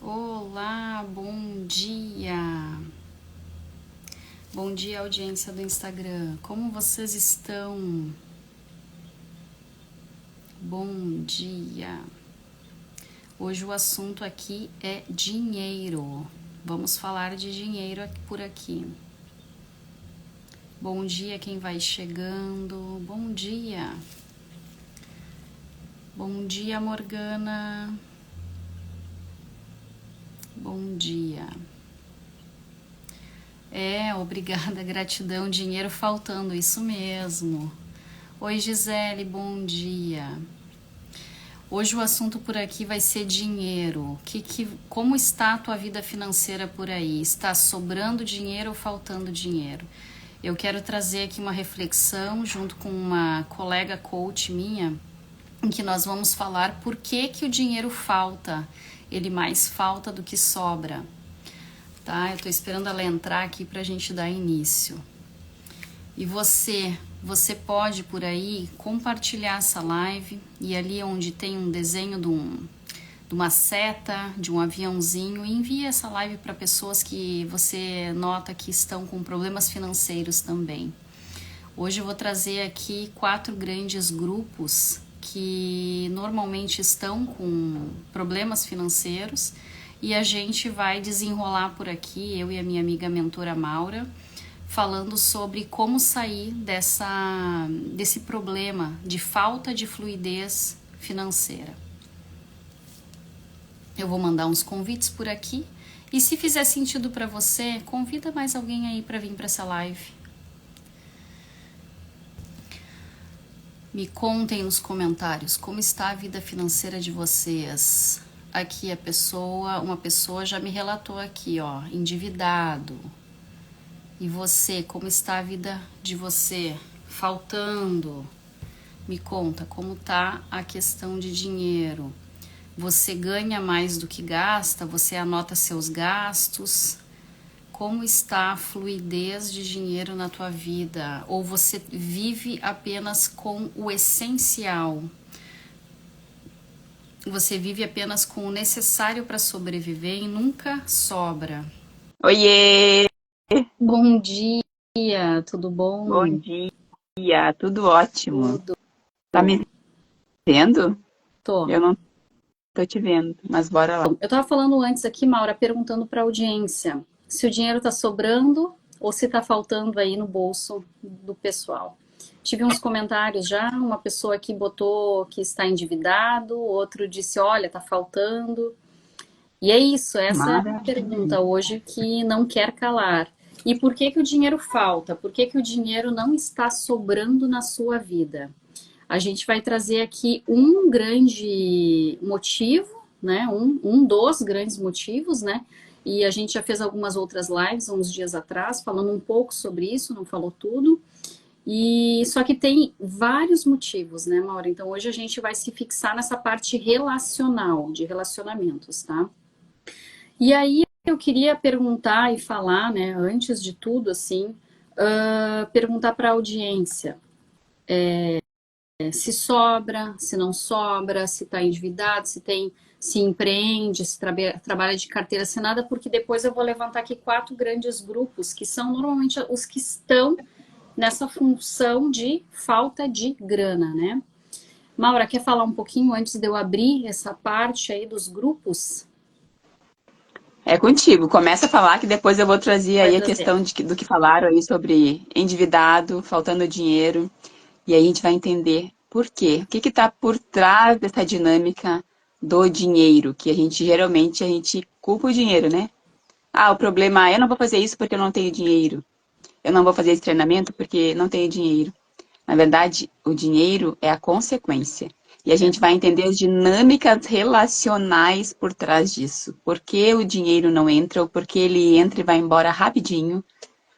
Olá, bom dia. Bom dia, audiência do Instagram. Como vocês estão? Bom dia. Hoje o assunto aqui é dinheiro. Vamos falar de dinheiro por aqui. Bom dia, quem vai chegando. Bom dia. Bom dia, Morgana. Bom dia. Obrigada, gratidão, dinheiro faltando, isso mesmo. Oi, Gisele, bom dia. Hoje o assunto por aqui vai ser dinheiro. Como está a tua vida financeira por aí? Está sobrando dinheiro ou faltando dinheiro? Eu quero trazer aqui uma reflexão junto com uma colega coach minha, em que nós vamos falar por que o dinheiro falta. Ele mais falta do que sobra. Tá? Eu tô esperando ela entrar aqui pra gente dar início. E você pode por aí compartilhar essa live e ali onde tem um desenho de uma seta, de um aviãozinho, envie essa live para pessoas que você nota que estão com problemas financeiros também. Hoje eu vou trazer aqui 4 grandes grupos que normalmente estão com problemas financeiros e a gente vai desenrolar por aqui, eu e a minha amiga mentora Maura, falando sobre como sair desse problema de falta de fluidez financeira. Eu vou mandar uns convites por aqui e se fizer sentido para você, convida mais alguém aí para vir para essa live. Me contem nos comentários como está a vida financeira de vocês. Aqui uma pessoa já me relatou aqui, ó, endividado. E você, como está a vida de você? Faltando. Me conta como tá a questão de dinheiro. Você ganha mais do que gasta? Você anota seus gastos? Como está a fluidez de dinheiro na tua vida? Ou você vive apenas com o essencial? Você vive apenas com o necessário para sobreviver e nunca sobra. Oiê, Bom dia, tudo bom bom? dia, tudo ótimo. Tudo. Tá me vendo? Tô. Eu não tô te vendo, mas bora lá. Eu estava falando antes aqui, Maura, perguntando para a audiência se o dinheiro está sobrando ou se está faltando aí no bolso do pessoal. Tive uns comentários já, uma pessoa aqui botou que está endividado, outro disse, olha, está faltando. E é isso, essa é a Maravilha. pergunta hoje que não quer calar. E por que o dinheiro falta? Por que o dinheiro não está sobrando na sua vida? A gente vai trazer aqui um grande motivo, né? Um dos grandes motivos, né? E a gente já fez algumas outras lives uns dias atrás, falando um pouco sobre isso, não falou tudo. E só que tem vários motivos, né, Maura? Então hoje a gente vai se fixar nessa parte relacional, de relacionamentos, tá? E aí eu queria perguntar e falar, né, antes de tudo, assim, perguntar para a audiência se sobra, se não sobra, se está endividado, se empreende, se trabalha de carteira assinada, porque depois eu vou levantar aqui 4 grandes grupos que são normalmente os que estão nessa função de falta de grana, né? Maura, quer falar um pouquinho antes de eu abrir essa parte aí dos grupos? É contigo. Começa a falar que depois eu vou trazer Vai aí a trazer. questão do que falaram aí sobre endividado, faltando dinheiro. E aí a gente vai entender por quê. O que que tá por trás dessa dinâmica do dinheiro, que a gente geralmente a gente culpa o dinheiro, né? Ah, o problema é eu não vou fazer isso porque eu não tenho dinheiro. Eu não vou fazer esse treinamento porque não tenho dinheiro. Na verdade, o dinheiro é a consequência. E a É. gente vai entender as dinâmicas relacionais por trás disso. Por que o dinheiro não entra, ou por que ele entra e vai embora rapidinho.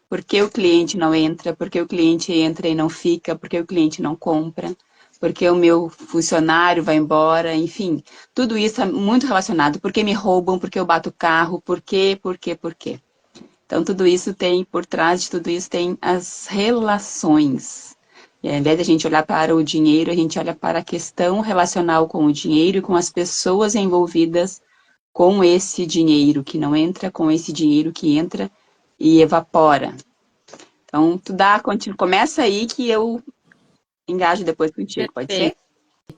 Por que o cliente não entra, por que o cliente entra e não fica, por que o cliente não compra, por que o meu funcionário vai embora, enfim. Tudo isso é muito relacionado. Por que me roubam, por que eu bato o carro, por quê. Então, tudo isso tem, por trás de tudo isso, tem as relações. E ao invés de a gente olhar para o dinheiro, a gente olha para a questão relacional com o dinheiro e com as pessoas envolvidas com esse dinheiro que não entra, com esse dinheiro que entra e evapora. Então, começa aí que eu engajo depois contigo, pode ser? Perfeito.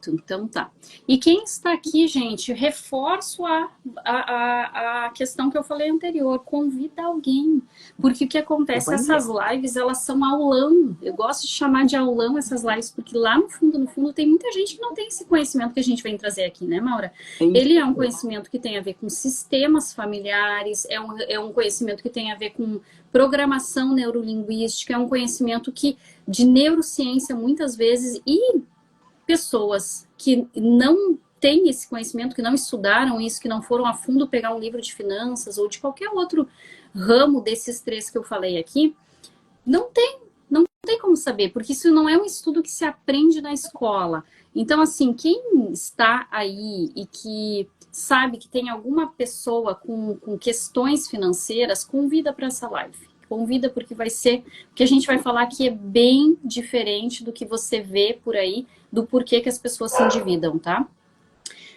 Então tá. E quem está aqui, gente, reforço a questão que eu falei anterior, convida alguém. Porque o que acontece? Essas lives, elas são aulão. Eu gosto de chamar de aulão essas lives, porque lá no fundo, tem muita gente que não tem esse conhecimento que a gente vem trazer aqui, né, Maura? Ele é um conhecimento que tem a ver com sistemas familiares, é um conhecimento que tem a ver com programação neurolinguística, é um conhecimento de neurociência, muitas vezes, e pessoas que não têm esse conhecimento, que não estudaram isso, que não foram a fundo pegar um livro de finanças ou de qualquer outro ramo desses três que eu falei aqui, não tem como saber, porque isso não é um estudo que se aprende na escola. Então, assim, quem está aí e que sabe que tem alguma pessoa com questões financeiras, convida para essa live. Convida porque vai ser, o que a gente vai falar aqui é bem diferente do que você vê por aí, do porquê que as pessoas se endividam, tá?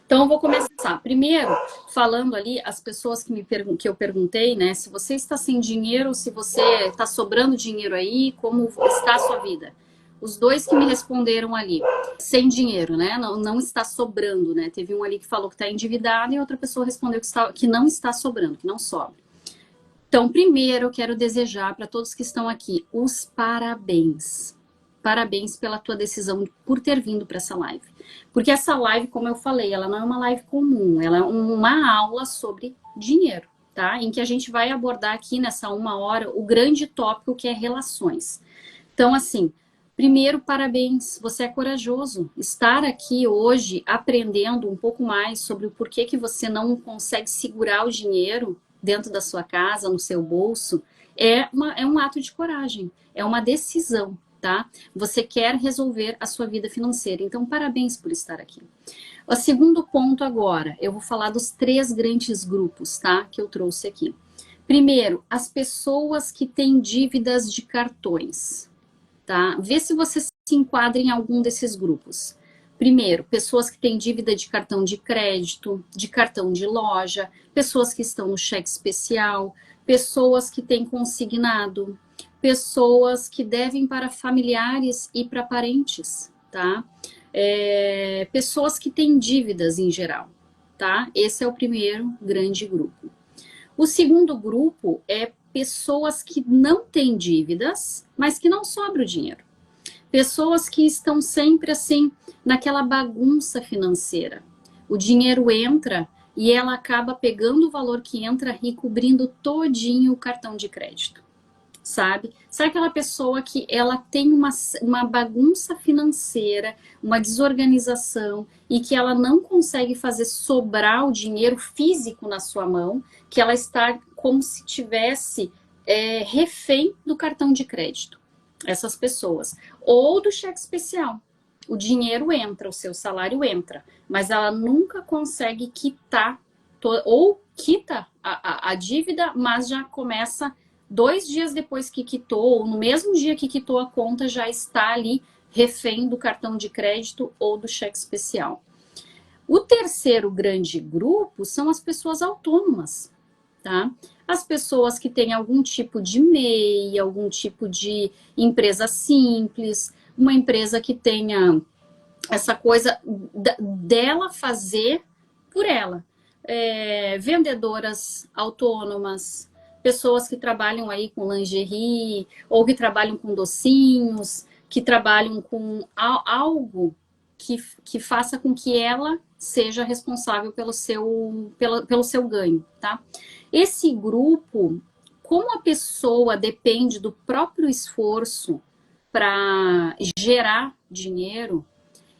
Então, eu vou começar. Primeiro, falando ali, as pessoas que eu perguntei, né? Se você está sem dinheiro, se você está sobrando dinheiro aí, como está a sua vida? Os dois que me responderam ali, sem dinheiro, né? Não está sobrando, né? Teve um ali que falou que está endividado e outra pessoa respondeu que não está sobrando, que não sobra. Então, primeiro, eu quero desejar para todos que estão aqui os parabéns. Parabéns pela tua decisão por ter vindo para essa live. Porque essa live, como eu falei, ela não é uma live comum, ela é uma aula sobre dinheiro, tá? Em que a gente vai abordar aqui nessa 1 hora o grande tópico que é relações. Então, assim, primeiro, parabéns, você é corajoso. Estar aqui hoje aprendendo um pouco mais sobre o porquê que você não consegue segurar o dinheiro dentro da sua casa, no seu bolso, é um ato de coragem, é uma decisão. Tá? Você quer resolver a sua vida financeira. Então, parabéns por estar aqui. O segundo ponto agora, eu vou falar dos 3 grandes grupos, tá? Que eu trouxe aqui. Primeiro, as pessoas que têm dívidas de cartões, tá? Vê se você se enquadra em algum desses grupos. Primeiro, pessoas que têm dívida de cartão de crédito, de cartão de loja, pessoas que estão no cheque especial, pessoas que têm consignado, pessoas que devem para familiares e para parentes, tá? Pessoas que têm dívidas em geral, tá? Esse é o primeiro grande grupo. O segundo grupo é pessoas que não têm dívidas, mas que não sobra o dinheiro. Pessoas que estão sempre assim, naquela bagunça financeira. O dinheiro entra e ela acaba pegando o valor que entra e cobrindo todinho o cartão de crédito. Sabe? Sabe aquela pessoa que ela tem uma bagunça financeira, uma desorganização e que ela não consegue fazer sobrar o dinheiro físico na sua mão, que ela está como se tivesse refém do cartão de crédito. Essas pessoas. Ou do cheque especial. O dinheiro entra, o seu salário entra, mas ela nunca consegue quitar, ou quita a dívida, mas já começa 2 dias depois que quitou, ou no mesmo dia que quitou a conta, já está ali refém do cartão de crédito ou do cheque especial. O terceiro grande grupo são as pessoas autônomas, tá? As pessoas que têm algum tipo de MEI, algum tipo de empresa simples, uma empresa que tenha essa coisa dela fazer por ela. Vendedoras autônomas, pessoas que trabalham aí com lingerie, ou que trabalham com docinhos, que trabalham com algo que faça com que ela seja responsável pelo seu ganho, tá? Esse grupo, como a pessoa depende do próprio esforço para gerar dinheiro,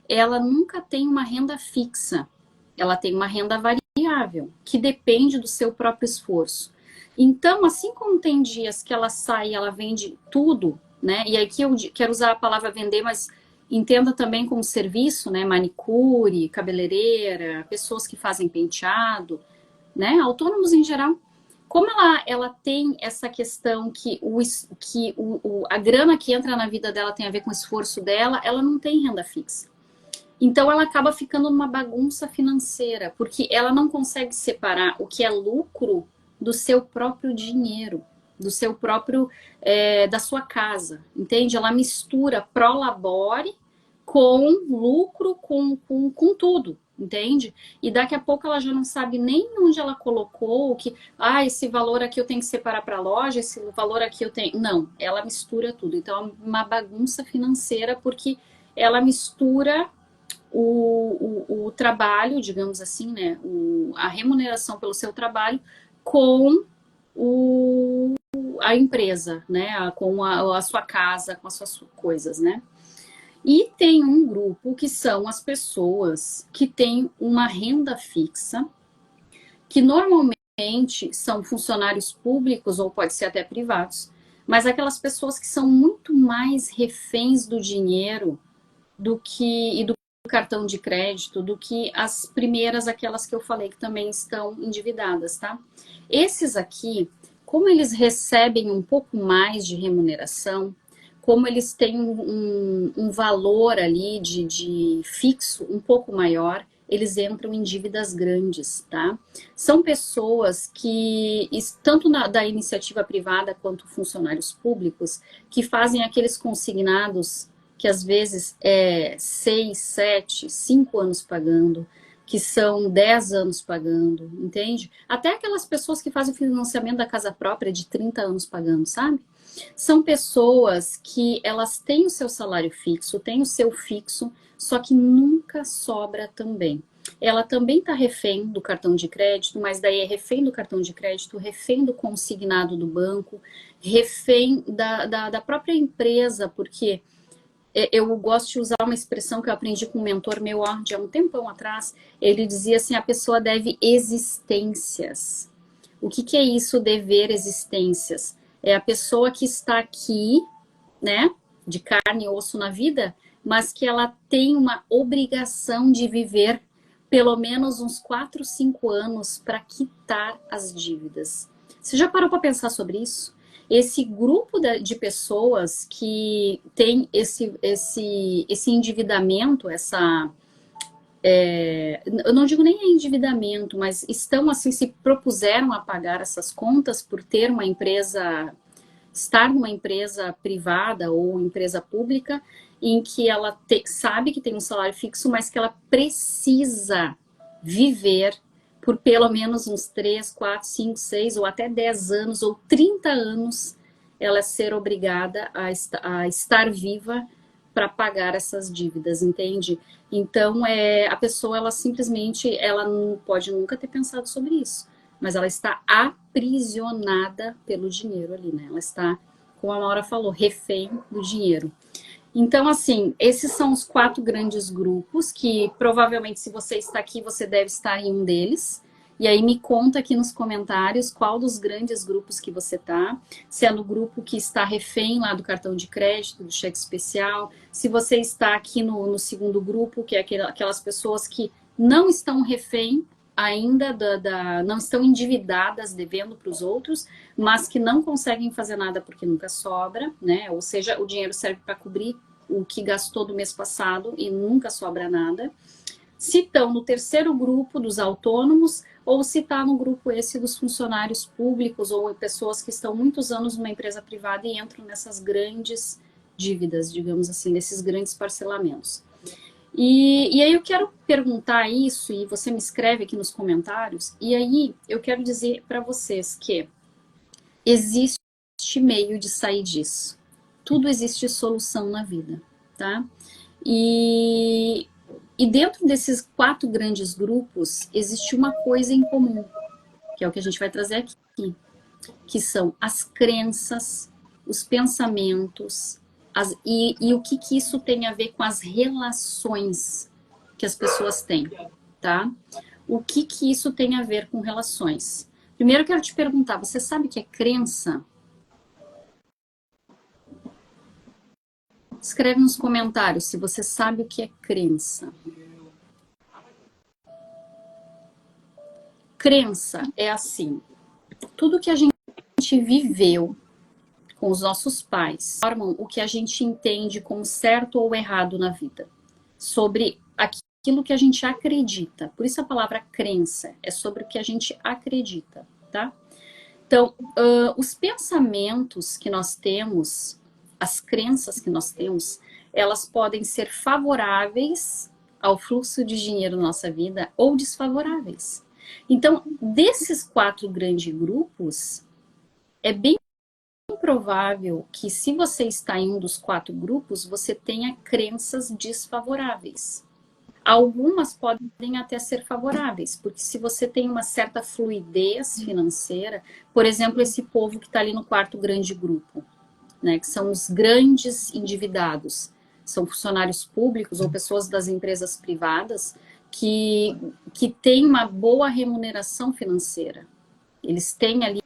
ela nunca tem uma renda fixa, ela tem uma renda variável, que depende do seu próprio esforço. Então, assim como tem dias que ela sai e ela vende tudo, né? E aqui eu quero usar a palavra vender, mas entenda também como serviço, né? Manicure, cabeleireira, pessoas que fazem penteado, né? Autônomos em geral. Como ela tem essa questão que a grana que entra na vida dela tem a ver com o esforço dela, ela não tem renda fixa. Então ela acaba ficando numa bagunça financeira, porque ela não consegue separar o que é lucro do seu próprio dinheiro, do seu próprio, da sua casa, entende? Ela mistura prolabore com lucro, com tudo, entende? E daqui a pouco ela já não sabe nem onde ela colocou, que, esse valor aqui eu tenho que separar para a loja, esse valor aqui eu tenho. Não, ela mistura tudo. Então é uma bagunça financeira, porque ela mistura o trabalho, digamos assim, né, a remuneração pelo seu trabalho com a empresa, né, com a sua casa, com as suas coisas, né. E tem um grupo que são as pessoas que têm uma renda fixa, que normalmente são funcionários públicos ou pode ser até privados, mas aquelas pessoas que são muito mais reféns do dinheiro e do cartão de crédito do que as primeiras, aquelas que eu falei que também estão endividadas, tá? Esses aqui, como eles recebem um pouco mais de remuneração, como eles têm um valor ali de fixo um pouco maior, eles entram em dívidas grandes, tá? São pessoas que, tanto da iniciativa privada quanto funcionários públicos, que fazem aqueles consignados que às vezes é 6, 7, 5 anos pagando, que são 10 anos pagando, entende? Até aquelas pessoas que fazem o financiamento da casa própria de 30 anos pagando, sabe? São pessoas que elas têm o seu salário fixo, têm o seu fixo, só que nunca sobra também. Ela também está refém do cartão de crédito, mas daí é refém do cartão de crédito, refém do consignado do banco, refém da própria empresa, porque eu gosto de usar uma expressão que eu aprendi com um mentor meu de há um tempão atrás. Ele dizia assim, a pessoa deve existências. O que é isso, dever existências? É a pessoa que está aqui, né, de carne e osso na vida, mas que ela tem uma obrigação de viver pelo menos uns 4, 5 anos para quitar as dívidas. Você já parou para pensar sobre isso? Esse grupo de pessoas que tem esse endividamento, eu não digo nem endividamento, mas estão assim, se propuseram a pagar essas contas por ter uma empresa, estar numa empresa privada ou empresa pública, em que ela sabe que tem um salário fixo, mas que ela precisa viver por pelo menos uns 3, 4, 5, 6 ou até 10 anos ou 30 anos, ela ser obrigada a estar viva para pagar essas dívidas, entende? Então, a pessoa, ela simplesmente, ela não pode nunca ter pensado sobre isso, mas ela está aprisionada pelo dinheiro ali, né? Ela está, como a Maura falou, refém do dinheiro. Então, assim, esses são os 4 grandes grupos que provavelmente, se você está aqui, você deve estar em um deles. E aí me conta aqui nos comentários qual dos grandes grupos que você tá. Se é no grupo que está refém lá do cartão de crédito, do cheque especial. Se você está aqui no segundo grupo, que é aquelas pessoas que não estão refém ainda, não estão endividadas, devendo para os outros, mas que não conseguem fazer nada porque nunca sobra, né? Ou seja, o dinheiro serve para cobrir o que gastou do mês passado e nunca sobra nada. Se estão no terceiro grupo dos autônomos, ou se está no grupo esse dos funcionários públicos, ou pessoas que estão muitos anos numa empresa privada e entram nessas grandes dívidas, digamos assim, nesses grandes parcelamentos. E aí eu quero perguntar isso, e você me escreve aqui nos comentários, e aí eu quero dizer para vocês que existe meio de sair disso. Tudo existe solução na vida, tá? E dentro desses 4 grandes grupos, existe uma coisa em comum, que é o que a gente vai trazer aqui, que são as crenças, os pensamentos, e o que isso tem a ver com as relações que as pessoas têm, tá? O que isso tem a ver com relações? Primeiro eu quero te perguntar, você sabe o que é crença? Escreve nos comentários se você sabe o que é crença. Crença é assim, tudo que a gente viveu com os nossos pais formam o que a gente entende como certo ou errado na vida, sobre aquilo que a gente acredita. Por isso a palavra crença é sobre o que a gente acredita, tá? Então, os pensamentos que nós temos, as crenças que nós temos, elas podem ser favoráveis ao fluxo de dinheiro na nossa vida ou desfavoráveis. Então, desses 4 grandes grupos, é bem provável que se você está em um dos 4 grupos, você tenha crenças desfavoráveis. Algumas podem até ser favoráveis, porque se você tem uma certa fluidez financeira, por exemplo, esse povo que está ali no 4º grande grupo, né, que são os grandes endividados, são funcionários públicos ou pessoas das empresas privadas que têm uma boa remuneração financeira. Eles têm ali,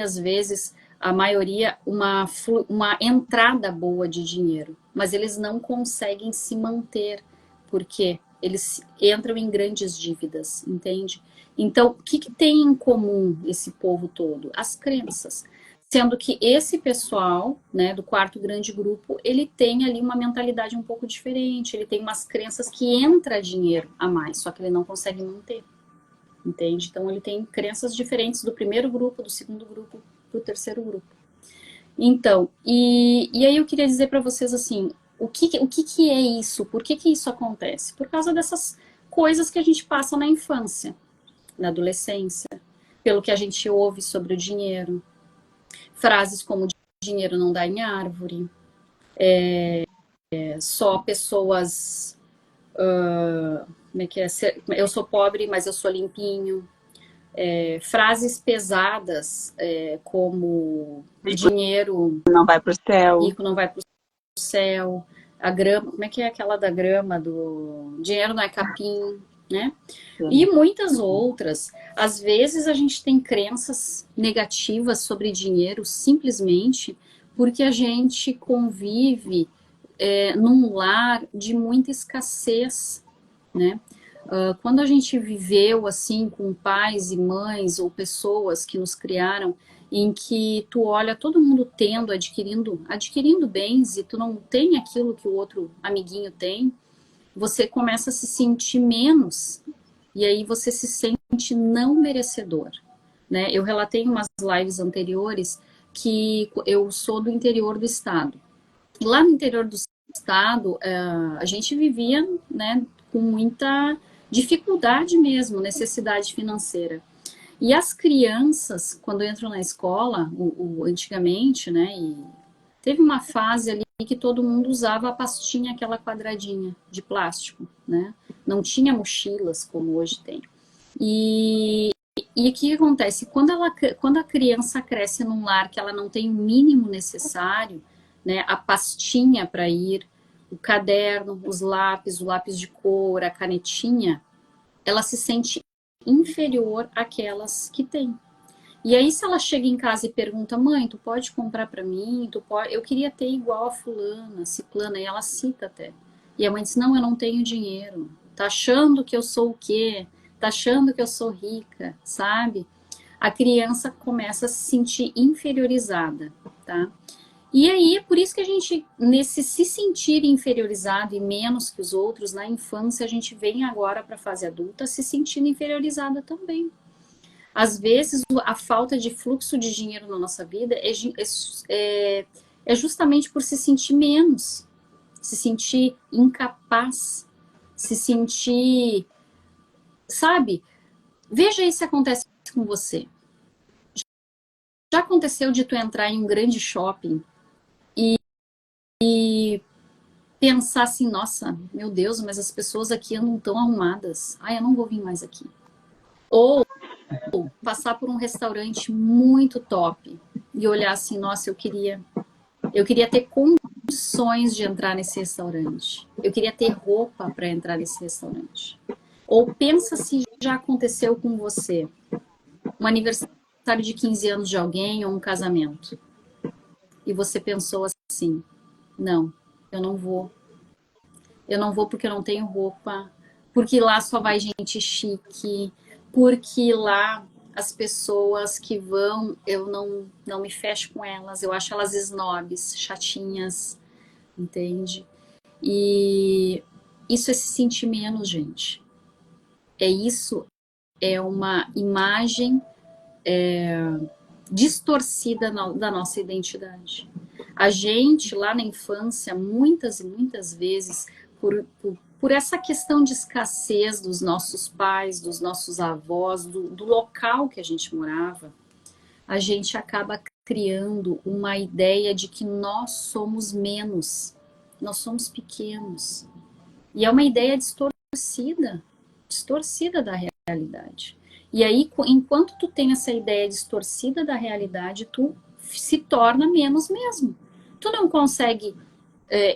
às vezes, a maioria, uma entrada boa de dinheiro, mas eles não conseguem se manter, porque eles entram em grandes dívidas, entende? Então, o que tem em comum esse povo todo? As crenças. Sendo que esse pessoal, né, do 4º grande grupo, ele tem ali uma mentalidade um pouco diferente, ele tem umas crenças que entra dinheiro a mais, só que ele não consegue manter, entende? Então, ele tem crenças diferentes do 1º grupo, do 2º grupo, do 3º grupo. Então, e aí eu queria dizer para vocês assim, o que é isso? Por que isso acontece? Por causa dessas coisas que a gente passa na infância, na adolescência, pelo que a gente ouve sobre o dinheiro. Frases como dinheiro não dá em árvore, só pessoas... como é que é? Eu sou pobre, mas eu sou limpinho. Frases pesadas como dinheiro Não vai para o céu. rico não vai para o céu, a grama, como é que é aquela da grama do dinheiro não é capim, né? E muitas outras. Às vezes a gente tem crenças negativas sobre dinheiro simplesmente porque a gente convive num lar de muita escassez, né? Quando a gente viveu assim com pais e mães ou pessoas que nos criaram, em que tu olha todo mundo tendo, adquirindo bens e tu não tem aquilo que o outro amiguinho tem, você começa a se sentir menos e aí você se sente não merecedor, né? Eu relatei em umas lives anteriores que eu sou do interior do estado. E lá no interior do estado, a gente vivia, né, com muita dificuldade mesmo, necessidade financeira. E as crianças, quando entram na escola, antigamente, né, e teve uma fase ali que todo mundo usava a pastinha, aquela quadradinha de plástico, né? Não tinha mochilas como hoje tem. E o que acontece? Quando a criança cresce num lar que ela não tem o mínimo necessário, né, a pastinha para ir, o caderno, os lápis, o lápis de cor, a canetinha, ela se sente inferior àquelas que tem. E aí, se ela chega em casa e pergunta, mãe, tu pode comprar para mim? Eu queria ter igual a fulana, ciclana, e ela cita até. E a mãe diz, não, eu não tenho dinheiro. Tá achando que eu sou o quê? Tá achando que eu sou rica, sabe? A criança começa a se sentir inferiorizada, tá? E aí, é por isso que a gente, nesse se sentir inferiorizado e menos que os outros, na infância, a gente vem agora para a fase adulta se sentindo inferiorizada também. Às vezes, a falta de fluxo de dinheiro na nossa vida é justamente por se sentir menos, se sentir incapaz, se sentir, sabe? Veja aí se acontece com você. Já aconteceu de tu entrar em um grande shopping e pensar assim, nossa, meu Deus, mas as pessoas aqui andam tão arrumadas. Ai, eu não vou vir mais aqui. Ou passar por um restaurante muito top e olhar assim, nossa, eu queria ter condições de entrar nesse restaurante. Eu queria ter roupa para entrar nesse restaurante. Ou pensa se já aconteceu com você um aniversário de 15 anos de alguém ou um casamento. E você pensou assim, não, eu não vou. Eu não vou porque eu não tenho roupa, porque lá só vai gente chique, porque lá as pessoas que vão, eu não me fecho com elas, eu acho elas snobs, chatinhas, entende? E Isso é se sentir menos, gente. Isso é uma imagem distorcida da nossa identidade. A gente, lá na infância, muitas e muitas vezes, por essa questão de escassez dos nossos pais, dos nossos avós, do local que a gente morava, a gente acaba criando uma ideia de que nós somos menos, nós somos pequenos. E é uma ideia distorcida da realidade. E aí, enquanto tu tem essa ideia distorcida da realidade, tu se torna menos mesmo. Tu não consegue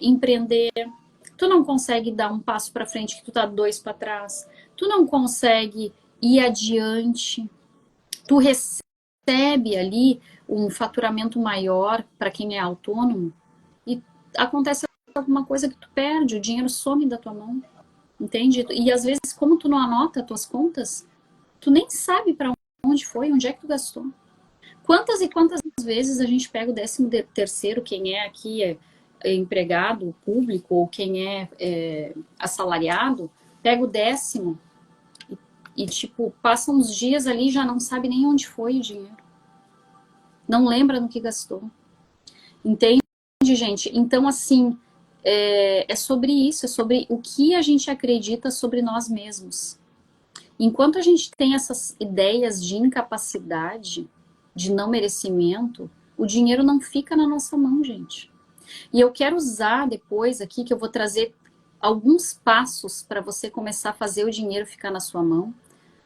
empreender, tu não consegue dar um passo para frente que tu tá dois para trás, tu não consegue ir adiante, tu recebe ali um faturamento maior para quem é autônomo e acontece alguma coisa que tu perde, o dinheiro some da tua mão, entende? E às vezes, como tu não anota as tuas contas, tu nem sabe para onde foi, onde é que tu gastou. Quantas e quantas vezes a gente pega o 13º, quem é aqui é empregado público ou quem é assalariado, pega o 10º e, tipo, passa uns dias ali e já não sabe nem onde foi o dinheiro. Não lembra no que gastou. Entende, gente? Então, assim, é sobre isso, é sobre o que a gente acredita sobre nós mesmos. Enquanto a gente tem essas ideias de incapacidade, de não merecimento, o dinheiro não fica na nossa mão, gente. E eu quero usar depois aqui, que eu vou trazer alguns passos para você começar a fazer o dinheiro ficar na sua mão.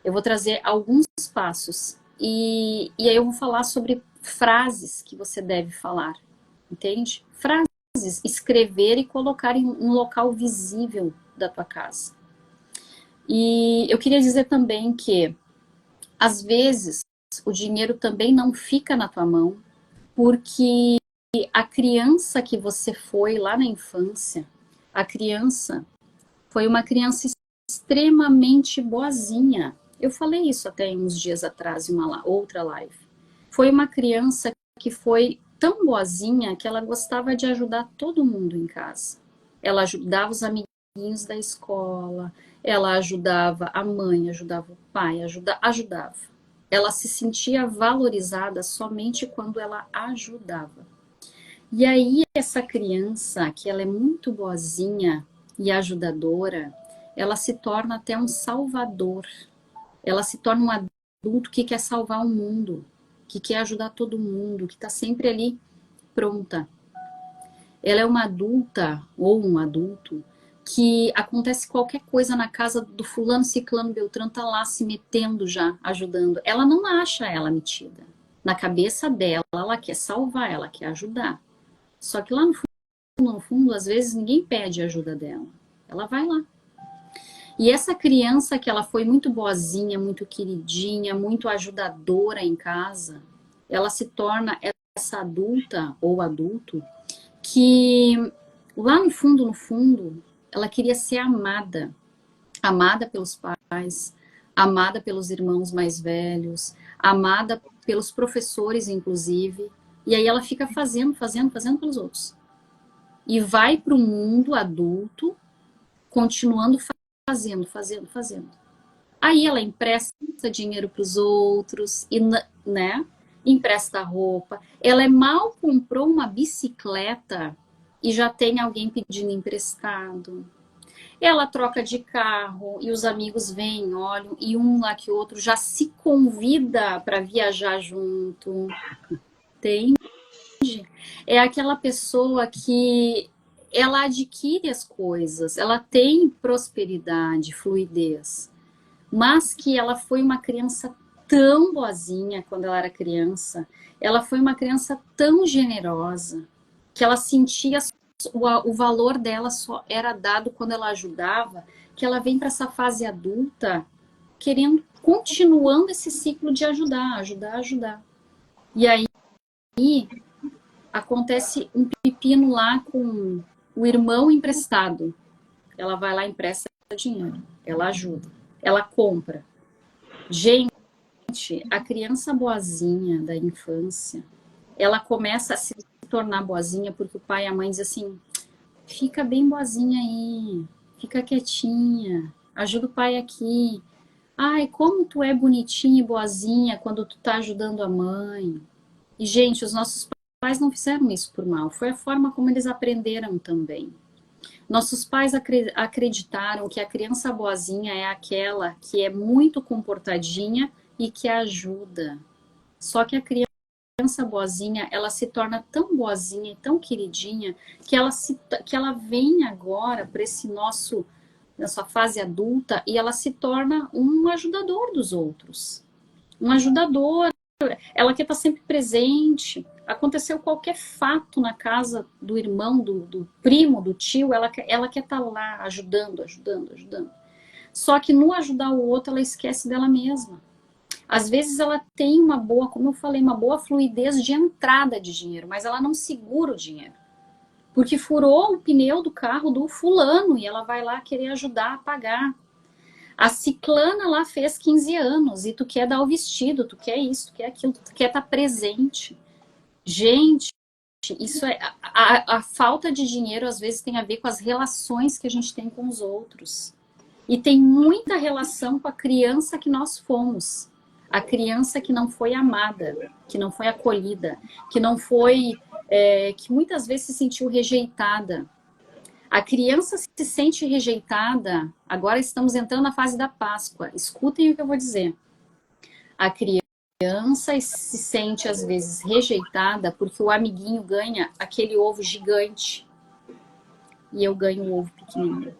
Eu vou trazer alguns passos. E aí eu vou falar sobre frases que você deve falar, entende? Frases, escrever e colocar em um local visível da tua casa. E eu queria dizer também que, às vezes, o dinheiro também não fica na tua mão, porque a criança que você foi lá na infância, a criança foi uma criança extremamente boazinha. Eu falei isso até uns dias atrás em uma outra live. Foi uma criança que foi tão boazinha que ela gostava de ajudar todo mundo em casa. Ela ajudava os amiguinhos da escola, ela ajudava a mãe, ajudava o pai, ajudava. Ela se sentia valorizada somente quando ela ajudava. E aí essa criança, que ela é muito boazinha e ajudadora, ela se torna até um salvador. Ela se torna um adulto que quer salvar o mundo, que quer ajudar todo mundo, que está sempre ali pronta. Ela é uma adulta ou um adulto que acontece qualquer coisa na casa do fulano, ciclano, beltrano, tá lá se metendo já, ajudando. Ela não acha ela metida. Na cabeça dela, ela quer salvar, ela quer ajudar. Só que lá no fundo, às vezes ninguém pede ajuda dela. Ela vai lá. E essa criança que ela foi muito boazinha, muito queridinha, muito ajudadora em casa, ela se torna essa adulta ou adulto que lá no fundo, ela queria ser amada. Amada pelos pais, amada pelos irmãos mais velhos, amada pelos professores, inclusive. E aí ela fica fazendo pelos outros. E vai para o mundo adulto, continuando fazendo. Aí ela empresta dinheiro para os outros, e, né? Empresta roupa. Ela mal comprou uma bicicleta e já tem alguém pedindo emprestado. Ela troca de carro e os amigos vêm, olham, e um lá que outro já se convida para viajar junto. Tem? É aquela pessoa que ela adquire as coisas, ela tem prosperidade, fluidez, mas que ela foi uma criança tão boazinha quando ela era criança, ela foi uma criança tão generosa, que ela sentia o valor dela só era dado quando ela ajudava, que ela vem para essa fase adulta continuando esse ciclo de ajudar. E aí acontece um pepino lá com o irmão emprestado. Ela vai lá e empresta dinheiro, ela ajuda, ela compra. Gente, a criança boazinha da infância, ela começa a se tornar boazinha porque o pai e a mãe dizem assim, fica bem boazinha aí, fica quietinha, ajuda o pai aqui. Ai, como tu é bonitinha e boazinha quando tu tá ajudando a mãe. E, gente, os nossos pais não fizeram isso por mal, foi a forma como eles aprenderam também. Nossos pais acreditaram que a criança boazinha é aquela que é muito comportadinha e que ajuda. Só que a criança boazinha, ela se torna tão boazinha e tão queridinha que ela vem agora para esse nessa fase adulta e ela se torna um ajudador dos outros. Um ajudador, ela quer estar sempre presente. Aconteceu qualquer fato na casa do irmão, do primo, do tio, ela quer estar lá ajudando, ajudando, ajudando. Só que no ajudar o outro, ela esquece dela mesma. Às vezes ela tem uma boa, como eu falei, uma boa fluidez de entrada de dinheiro, mas ela não segura o dinheiro. Porque furou o pneu do carro do fulano e ela vai lá querer ajudar a pagar. A ciclana lá fez 15 anos e tu quer dar o vestido, tu quer isso, tu quer aquilo, tu quer estar presente. Gente, isso é a falta de dinheiro às vezes tem a ver com as relações que a gente tem com os outros. E tem muita relação com a criança que nós fomos. A criança que não foi amada, que não foi acolhida, que não foi, que muitas vezes se sentiu rejeitada. A criança se sente rejeitada. Agora estamos entrando na fase da Páscoa. Escutem o que eu vou dizer. A criança se sente às vezes rejeitada porque o amiguinho ganha aquele ovo gigante e eu ganho um ovo pequenininho.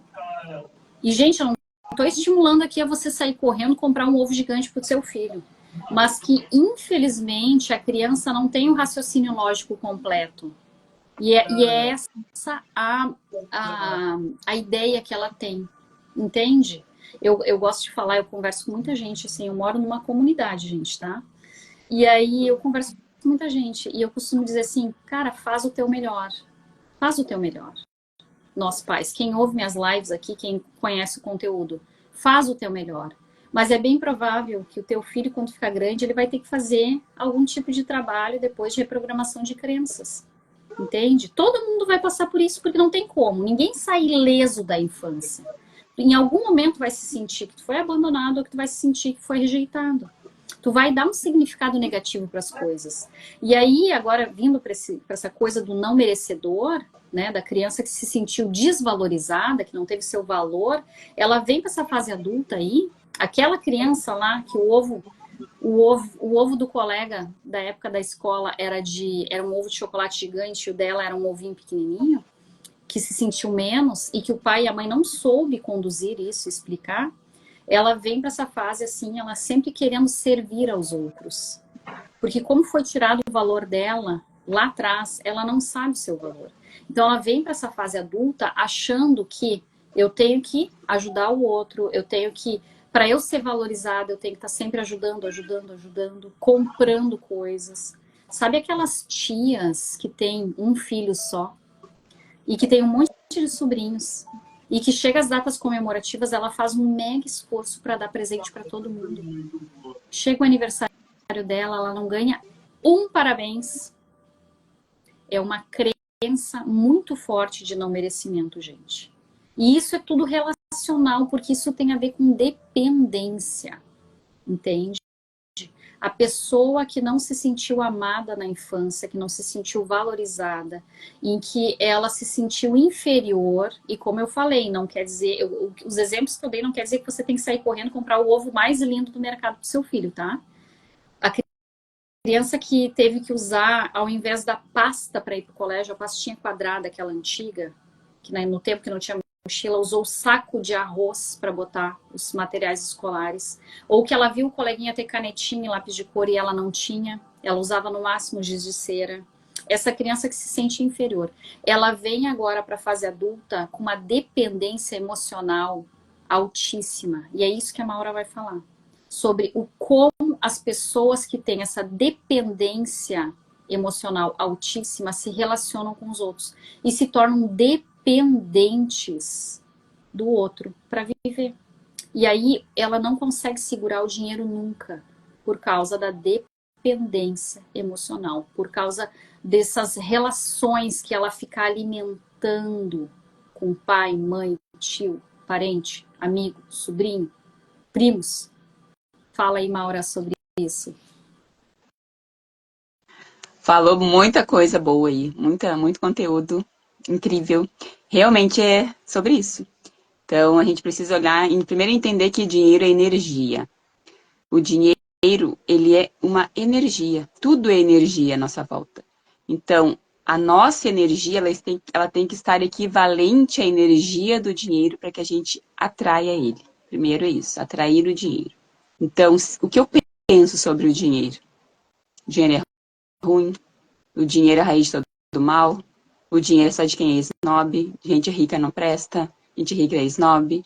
E, gente, eu não estou estimulando aqui a você sair correndo comprar um ovo gigante para o seu filho. Mas que, infelizmente, a criança não tem o raciocínio lógico completo. E é essa a ideia que ela tem. Entende? Eu gosto de falar, eu converso com muita gente, assim, eu moro numa comunidade, gente, tá? E aí eu converso com muita gente e eu costumo dizer assim, cara, faz o teu melhor. Faz o teu melhor. Nós pais, quem ouve minhas lives aqui, quem conhece o conteúdo, faz o teu melhor. Mas é bem provável que o teu filho, quando ficar grande, ele vai ter que fazer algum tipo de trabalho depois de reprogramação de crenças. Entende? Todo mundo vai passar por isso, porque não tem como. Ninguém sai ileso da infância. Em algum momento vai se sentir que tu foi abandonado ou que tu vai se sentir que foi rejeitado. Tu vai dar um significado negativo para as coisas. E aí, agora, vindo para essa coisa do não merecedor, né, da criança que se sentiu desvalorizada, que não teve seu valor, ela vem para essa fase adulta aí, aquela criança lá que o ovo do colega da época da escola era um ovo de chocolate gigante e o dela era um ovinho pequenininho, que se sentiu menos e que o pai e a mãe não soube conduzir isso, explicar, ela vem para essa fase assim, ela sempre querendo servir aos outros. Porque como foi tirado o valor dela lá atrás, ela não sabe o seu valor. Então ela vem para essa fase adulta achando que eu tenho que ajudar o outro, eu tenho que, para eu ser valorizada, eu tenho que estar sempre ajudando, ajudando, ajudando, comprando coisas. Sabe aquelas tias que têm um filho só e que tem um monte de sobrinhos e que chega às datas comemorativas, ela faz um mega esforço para dar presente para todo mundo. Chega o aniversário dela, ela não ganha um parabéns. É uma crença muito forte de não merecimento, gente. E isso é tudo relacional, porque isso tem a ver com dependência, entende? A pessoa que não se sentiu amada na infância, que não se sentiu valorizada, em que ela se sentiu inferior, e como eu falei, não quer dizer, os exemplos que eu dei não quer dizer que você tem que sair correndo e comprar o ovo mais lindo do mercado pro seu filho, tá? A criança que teve que usar, ao invés da pasta para ir pro colégio, a pastinha quadrada, aquela antiga, que no tempo que não tinha mochila, usou o saco de arroz para botar os materiais escolares. Ou que ela viu o coleguinha ter canetinha e lápis de cor e ela não tinha. Ela usava no máximo giz de cera. Essa criança que se sente inferior. Ela vem agora para a fase adulta com uma dependência emocional altíssima. E é isso que a Maura vai falar. Sobre o como as pessoas que têm essa dependência emocional altíssima se relacionam com os outros. E se tornam dependentes do outro para viver. E aí ela não consegue segurar o dinheiro nunca, por causa da dependência emocional, por causa dessas relações que ela fica alimentando com com pai, mãe, tio, parente, amigo, sobrinho, primos? Fala aí, Maura, sobre isso. Falou muita coisa boa aí, muito conteúdo incrível. Realmente é sobre isso. Então, a gente precisa olhar, primeiro entender que dinheiro é energia. O dinheiro, ele é uma energia. Tudo é energia à nossa volta. Então, a nossa energia, ela tem que estar equivalente à energia do dinheiro para que a gente atraia ele. Primeiro é isso, atrair o dinheiro. Então, o que eu penso sobre o dinheiro? O dinheiro é ruim, o dinheiro é a raiz de todo mal, o dinheiro é só de quem é snob, gente rica não presta, gente rica é snob. O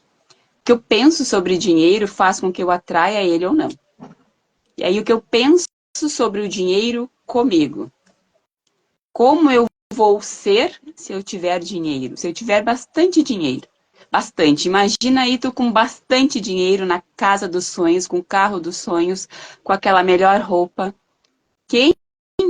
que eu penso sobre dinheiro faz com que eu atraia ele ou não. E aí o que eu penso sobre o dinheiro comigo. Como eu vou ser se eu tiver dinheiro? Se eu tiver bastante dinheiro. Bastante. Imagina aí tu com bastante dinheiro na casa dos sonhos, com o carro dos sonhos, com aquela melhor roupa. Quem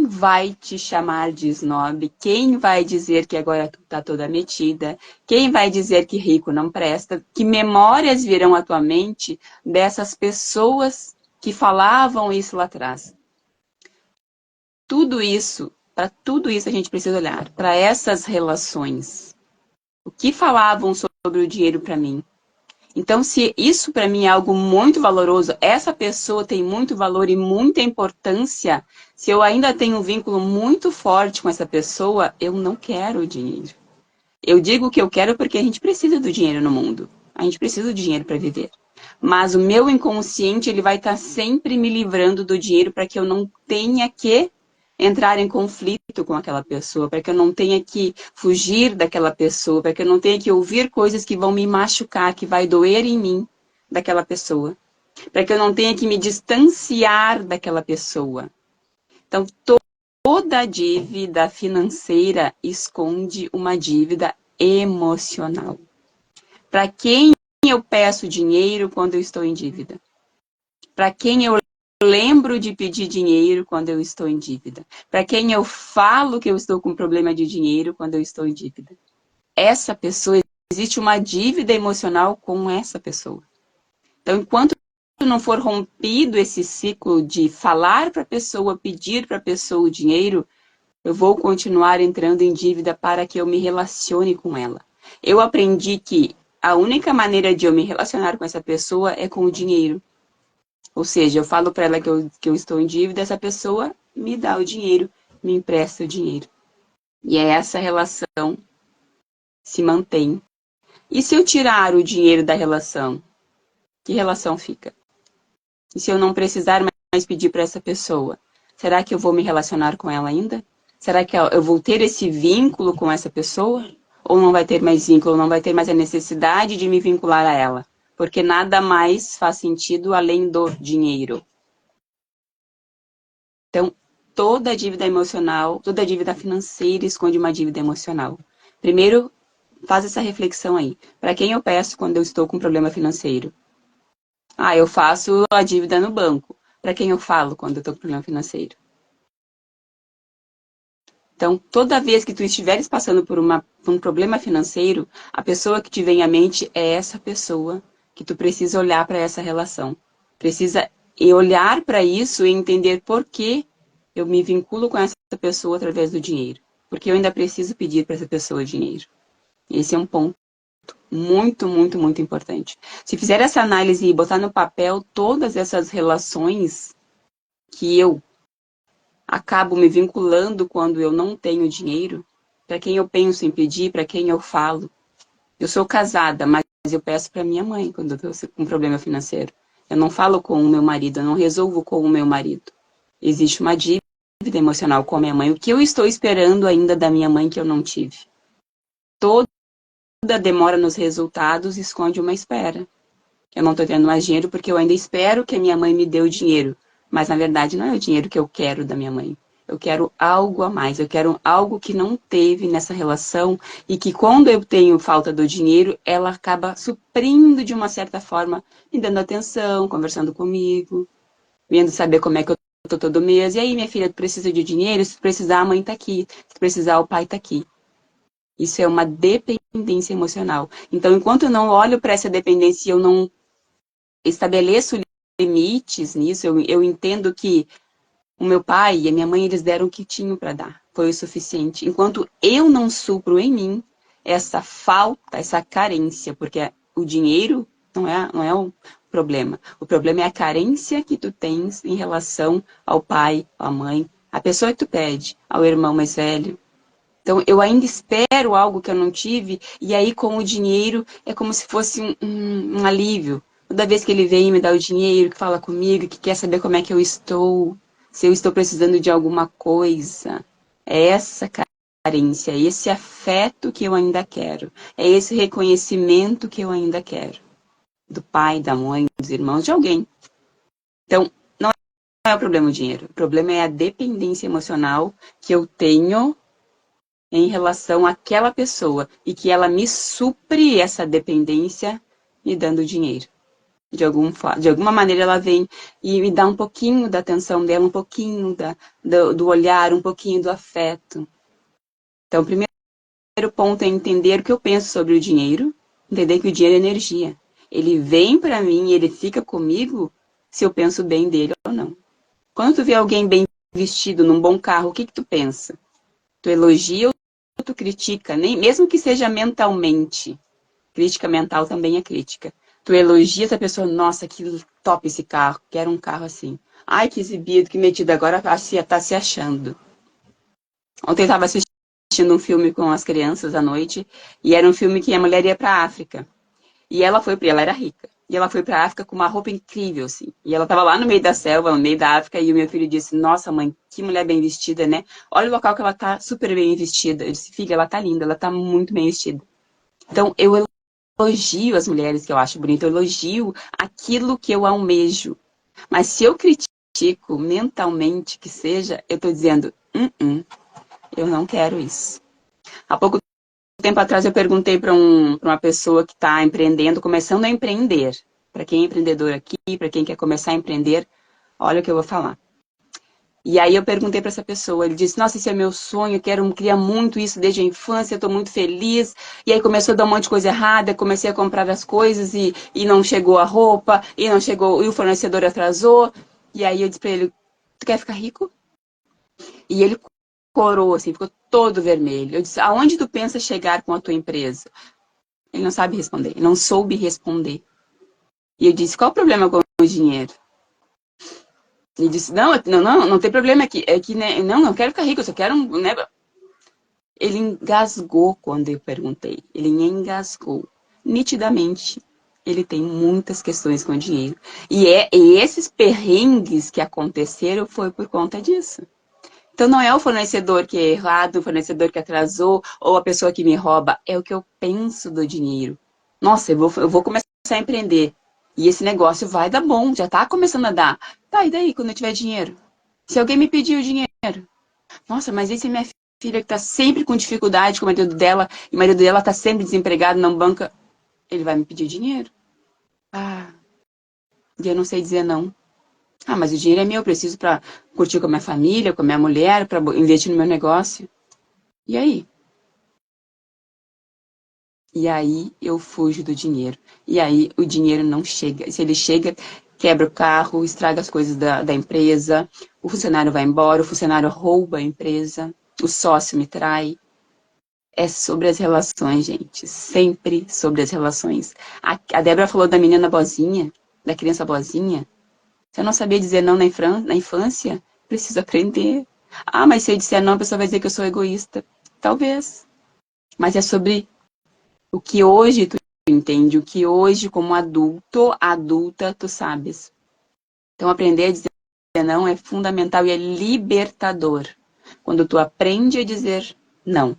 vai te chamar de snob? Quem vai dizer que agora tu tá toda metida? Quem vai dizer que rico não presta? Que memórias virão à tua mente dessas pessoas que falavam isso lá atrás? Para tudo isso a gente precisa olhar, para essas relações. O que falavam sobre o dinheiro para mim? Então, se isso para mim é algo muito valoroso, essa pessoa tem muito valor e muita importância, se eu ainda tenho um vínculo muito forte com essa pessoa, eu não quero o dinheiro. Eu digo que eu quero porque a gente precisa do dinheiro no mundo. A gente precisa do dinheiro para viver. Mas o meu inconsciente, ele vai estar sempre me livrando do dinheiro para que eu não tenha que entrar em conflito com aquela pessoa, para que eu não tenha que fugir daquela pessoa, para que eu não tenha que ouvir coisas que vão me machucar, que vai doer em mim daquela pessoa, para que eu não tenha que me distanciar daquela pessoa. Então, toda dívida financeira esconde uma dívida emocional. Para quem eu peço dinheiro quando eu estou em dívida? Para quem eu lembro de pedir dinheiro quando eu estou em dívida? Para quem eu falo que eu estou com problema de dinheiro quando eu estou em dívida? Essa pessoa, existe uma dívida emocional com essa pessoa. Então, enquanto não for rompido esse ciclo de falar para a pessoa, pedir para a pessoa o dinheiro, eu vou continuar entrando em dívida para que eu me relacione com ela. Eu aprendi que a única maneira de eu me relacionar com essa pessoa é com o dinheiro. Ou seja, eu falo para ela que eu estou em dívida, essa pessoa me dá o dinheiro, me empresta o dinheiro. E é essa relação se mantém. E se eu tirar o dinheiro da relação, que relação fica? E se eu não precisar mais pedir para essa pessoa, será que eu vou me relacionar com ela ainda? Será que eu vou ter esse vínculo com essa pessoa? Ou não vai ter mais vínculo, não vai ter mais a necessidade de me vincular a ela? Porque nada mais faz sentido além do dinheiro. Então, toda dívida emocional, toda dívida financeira esconde uma dívida emocional. Primeiro, faz essa reflexão aí. Para quem eu peço quando eu estou com problema financeiro? Ah, eu faço a dívida no banco. Para quem eu falo quando eu estou com problema financeiro? Então, toda vez que tu estiveres passando por um problema financeiro, a pessoa que te vem à mente é essa pessoa que tu precisa olhar para essa relação. Precisa olhar para isso e entender por que eu me vinculo com essa pessoa através do dinheiro. Porque eu ainda preciso pedir para essa pessoa dinheiro. Esse é um ponto muito importante. Se fizer essa análise e botar no papel todas essas relações que eu acabo me vinculando quando eu não tenho dinheiro, para quem eu penso em pedir, para quem eu falo. Eu sou casada, mas eu peço para minha mãe quando eu estou com um problema financeiro. Eu não falo com o meu marido, eu não resolvo com o meu marido. Existe uma dívida emocional com a minha mãe. O que eu estou esperando ainda da minha mãe que eu não tive? Toda demora nos resultados esconde uma espera. Eu não estou tendo mais dinheiro porque eu ainda espero que a minha mãe me dê o dinheiro. Mas, na verdade, não é o dinheiro que eu quero da minha mãe. Eu quero algo a mais. Eu quero algo que não teve nessa relação e que, quando eu tenho falta do dinheiro, ela acaba suprindo de uma certa forma, me dando atenção, conversando comigo, vendo saber como é que eu estou todo mês. E aí, minha filha, tu precisa de dinheiro? Se tu precisar, a mãe está aqui. Se tu precisar, o pai está aqui. Isso é uma dependência emocional. Então, enquanto eu não olho para essa dependência e eu não estabeleço limites nisso, eu entendo que o meu pai e a minha mãe, eles deram o que tinham para dar. Foi o suficiente. Enquanto eu não supro em mim essa falta, essa carência, porque o dinheiro não é o problema. O problema é a carência que tu tens em relação ao pai, à mãe, à pessoa que tu pede, ao irmão mais velho. Então, eu ainda espero algo que eu não tive, e aí com o dinheiro é como se fosse um alívio. Toda vez que ele vem me dá o dinheiro, que fala comigo, que quer saber como é que eu estou, se eu estou precisando de alguma coisa. É essa carência, é esse afeto que eu ainda quero. É esse reconhecimento que eu ainda quero. Do pai, da mãe, dos irmãos, de alguém. Então, não é o problema o dinheiro. O problema é a dependência emocional que eu tenho em relação àquela pessoa e que ela me supre essa dependência me dando dinheiro. De alguma maneira ela vem e me dá um pouquinho da atenção dela, um pouquinho do olhar, um pouquinho do afeto. Então, o primeiro ponto é entender o que eu penso sobre o dinheiro, entender que o dinheiro é energia. Ele vem para mim e ele fica comigo se eu penso bem dele ou não. Quando tu vê alguém bem vestido, num bom carro, o que tu pensa? Tu elogia ou tu critica? Nem, mesmo que seja mentalmente. Crítica mental também é crítica. Tu elogia essa pessoa, nossa, que top esse carro, quero um carro assim. Ai, que exibido, que metido, agora tá se achando. Ontem eu estava assistindo um filme com as crianças à noite, e era um filme que a mulher ia para a África. E ela era rica. E ela foi para a África com uma roupa incrível, assim. E ela estava lá no meio da selva, no meio da África, e o meu filho disse, nossa, mãe, que mulher bem vestida, né? Olha o local que ela tá super bem vestida. Eu disse, filha, ela tá linda, ela tá muito bem vestida. Então, eu elogio as mulheres que eu acho bonita, eu elogio aquilo que eu almejo. Mas se eu critico mentalmente que seja, eu estou dizendo, eu não quero isso. Há pouco tempo atrás eu perguntei para uma pessoa que está empreendendo, começando a empreender. Para quem é empreendedor aqui, para quem quer começar a empreender, olha o que eu vou falar. E aí eu perguntei para essa pessoa, ele disse, nossa, esse é meu sonho, eu queria muito isso desde a infância, estou muito feliz. E aí começou a dar um monte de coisa errada, comecei a comprar as coisas e não chegou a roupa, e não chegou, e o fornecedor atrasou. E aí eu disse para ele, tu quer ficar rico? E ele corou, assim, ficou todo vermelho. Eu disse, aonde tu pensa chegar com a tua empresa? Ele não sabe responder, ele não soube responder. E eu disse, qual o problema com o dinheiro? Ele disse, não tem problema aqui. É que, né, não quero ficar rico, eu só quero um, né? Ele engasgou quando eu perguntei. Ele engasgou. Nitidamente, ele tem muitas questões com o dinheiro. E esses perrengues que aconteceram foi por conta disso. Então, não é o fornecedor que é errado, o fornecedor que atrasou, ou a pessoa que me rouba. É o que eu penso do dinheiro. Nossa, eu vou começar a empreender. E esse negócio vai dar bom, já tá começando a dar. Tá, e daí, quando eu tiver dinheiro? Se alguém me pedir o dinheiro? Nossa, mas e se minha filha que tá sempre com dificuldade com o marido dela, e o marido dela tá sempre desempregado, não banca, ele vai me pedir dinheiro? Ah, e eu não sei dizer não. Ah, mas o dinheiro é meu, eu preciso para curtir com a minha família, com a minha mulher, para investir no meu negócio. E aí? E aí eu fujo do dinheiro. E aí o dinheiro não chega. Se ele chega, quebra o carro, estraga as coisas da empresa, o funcionário vai embora, o funcionário rouba a empresa, o sócio me trai. É sobre as relações, gente. Sempre sobre as relações. A Débora falou da menina boazinha, da criança boazinha. Se eu não sabia dizer não na infância, preciso aprender. Ah, mas se eu disser não, a pessoa vai dizer que eu sou egoísta. Talvez. Mas é sobre o que hoje tu entende, o que hoje, como adulto, adulta, tu sabes. Então, aprender a dizer não é fundamental e é libertador. Quando tu aprende a dizer não,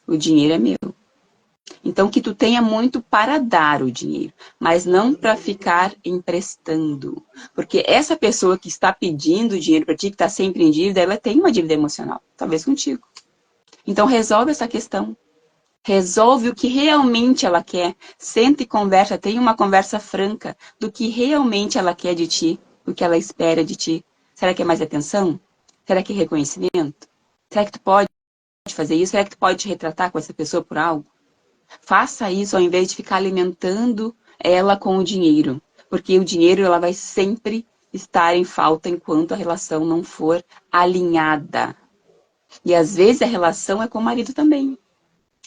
o dinheiro é meu. Então, que tu tenha muito para dar o dinheiro, mas não para ficar emprestando. Porque essa pessoa que está pedindo dinheiro para ti, que está sempre em dívida, ela tem uma dívida emocional, talvez contigo. Então, resolve essa questão. Resolve o que realmente ela quer. Senta e conversa, tenha uma conversa franca do que realmente ela quer de ti, o que ela espera de ti. Será que é mais atenção? Será que é reconhecimento? Será que tu pode pode fazer isso? Será que tu pode te retratar com essa pessoa por algo? Faça isso ao invés de ficar alimentando ela com o dinheiro. Porque o dinheiro ela vai sempre estar em falta enquanto a relação não for alinhada. E às vezes a relação é com o marido também.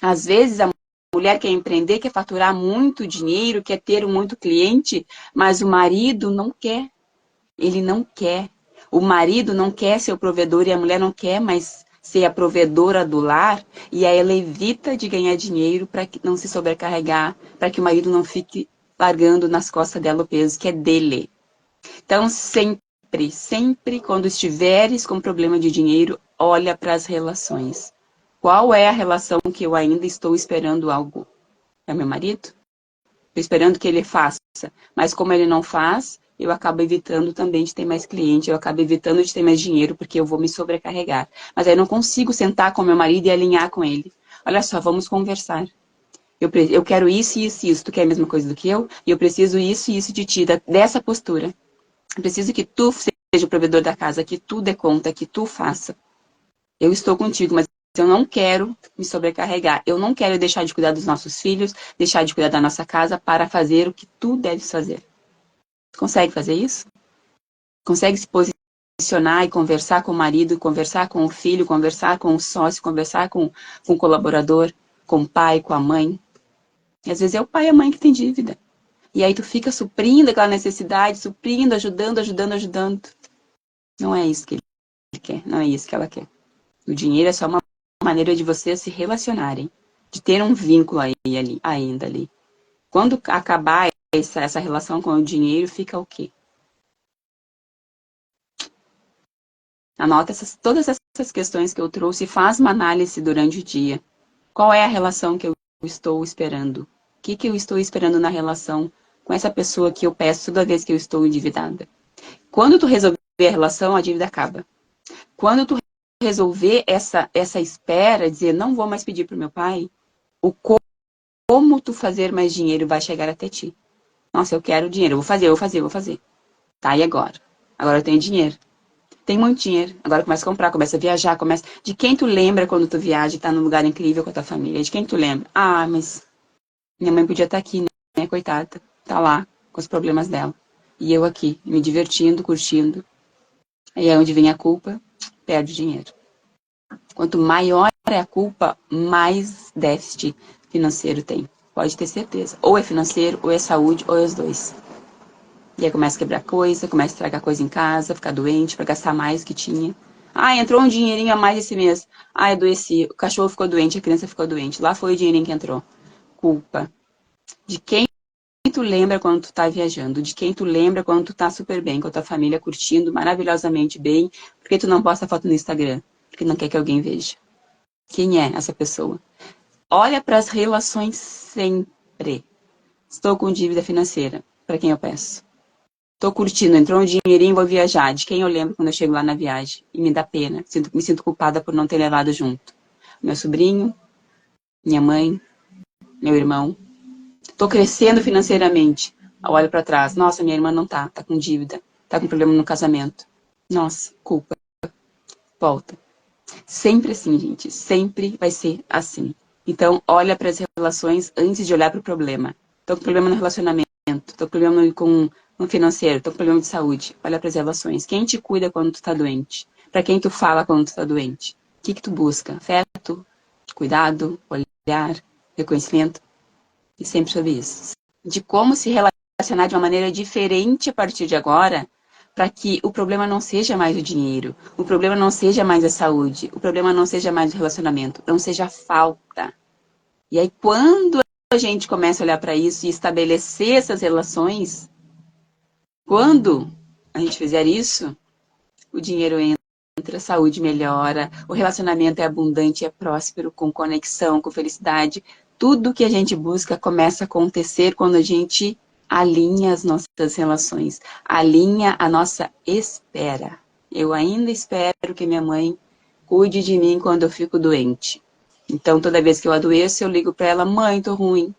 Às vezes a mulher quer empreender, quer faturar muito dinheiro, quer ter muito cliente, mas o marido não quer. Ele não quer. O marido não quer ser o provedor e a mulher não quer mais ser a provedora do lar. E aí ela evita de ganhar dinheiro para não se sobrecarregar, para que o marido não fique largando nas costas dela o peso que é dele. Então, sempre, sempre quando estiveres com problema de dinheiro, olha para as relações. Qual é a relação que eu ainda estou esperando algo? É meu marido? Estou esperando que ele faça. Mas como ele não faz, eu acabo evitando também de ter mais cliente, eu acabo evitando de ter mais dinheiro, porque eu vou me sobrecarregar. Mas aí eu não consigo sentar com meu marido e alinhar com ele. Olha só, vamos conversar. Eu quero isso, isso e isso. Tu quer a mesma coisa do que eu? E eu preciso isso e isso de ti, dessa postura. Eu preciso que tu seja o provedor da casa, que tu dê conta, que tu faça. Eu estou contigo, mas eu não quero me sobrecarregar. Eu não quero deixar de cuidar dos nossos filhos, deixar de cuidar da nossa casa para fazer o que tu deves fazer. Consegue fazer isso? Consegue se posicionar e conversar com o marido, conversar com o filho, conversar com o sócio, conversar com o colaborador, com o pai, com a mãe? E às vezes é o pai e a mãe que tem dívida. E aí tu fica suprindo aquela necessidade, suprindo, ajudando, ajudando, ajudando. Não é isso que ele quer, não é isso que ela quer. O dinheiro é só uma maneira de vocês se relacionarem, de ter um vínculo aí, ainda ali. Quando acabar essa relação com o dinheiro, fica o quê? Anota todas essas questões que eu trouxe e faz uma análise durante o dia. Qual é a relação que eu estou esperando? O que eu estou esperando na relação com essa pessoa que eu peço toda vez que eu estou endividada? Quando tu resolver a relação, a dívida acaba. Quando tu resolver essa espera, dizer, não vou mais pedir para o meu pai, o como tu fazer mais dinheiro vai chegar até ti. Nossa, eu quero dinheiro, eu vou fazer, eu vou fazer, eu vou fazer. Tá, e agora? Agora eu tenho dinheiro. Tem muito dinheiro. Agora começa a comprar, começa a viajar, começa... De quem tu lembra quando tu viaja e tá num lugar incrível com a tua família? De quem tu lembra? Ah, mas minha mãe podia estar aqui, né? Coitada. Tá lá, com os problemas dela. E eu aqui, me divertindo, curtindo. E aí onde vem a culpa, perde dinheiro. Quanto maior é a culpa, mais déficit financeiro tem. Pode ter certeza. Ou é financeiro, ou é saúde, ou é os dois. E aí começa a quebrar coisa, começa a estragar coisa em casa, ficar doente, para gastar mais do que tinha. Ah, entrou um dinheirinho a mais esse mês. Ah, adoeci. O cachorro ficou doente, a criança ficou doente. Lá foi o dinheirinho que entrou. Culpa. De quem tu lembra quando tu tá viajando? De quem tu lembra quando tu tá super bem, com a tua família curtindo maravilhosamente bem? Por que tu não posta foto no Instagram? Porque não quer que alguém veja. Quem é essa pessoa? Olha para as relações sempre. Estou com dívida financeira. Para quem eu peço? Estou curtindo, entrou um dinheirinho, vou viajar. De quem eu lembro quando eu chego lá na viagem? E me dá pena. Me sinto culpada por não ter levado junto. Meu sobrinho, minha mãe, meu irmão. Estou crescendo financeiramente. Eu olho para trás. Nossa, minha irmã não tá com dívida. Tá com problema no casamento. Nossa, culpa. Volta. Sempre assim, gente. Sempre vai ser assim. Então, olha para as relações antes de olhar para o problema. Estou com problema no relacionamento. Estou com problema no financeiro. Estou com problema de saúde. Olha para as relações. Quem te cuida quando tu está doente? Para quem tu fala quando tu está doente? O que tu busca? Afeto, cuidado, olhar, reconhecimento. E sempre sobre isso. De como se relacionar de uma maneira diferente a partir de agora, para que o problema não seja mais o dinheiro, o problema não seja mais a saúde, o problema não seja mais o relacionamento, não seja a falta. E aí, quando a gente começa a olhar para isso e estabelecer essas relações, quando a gente fizer isso, o dinheiro entra, a saúde melhora, o relacionamento é abundante, é próspero, com conexão, com felicidade. Tudo que a gente busca começa a acontecer quando a gente alinha as nossas relações, alinha a nossa espera. Eu ainda espero que minha mãe cuide de mim quando eu fico doente. Então, toda vez que eu adoeço, eu ligo para ela, mãe, tô ruim.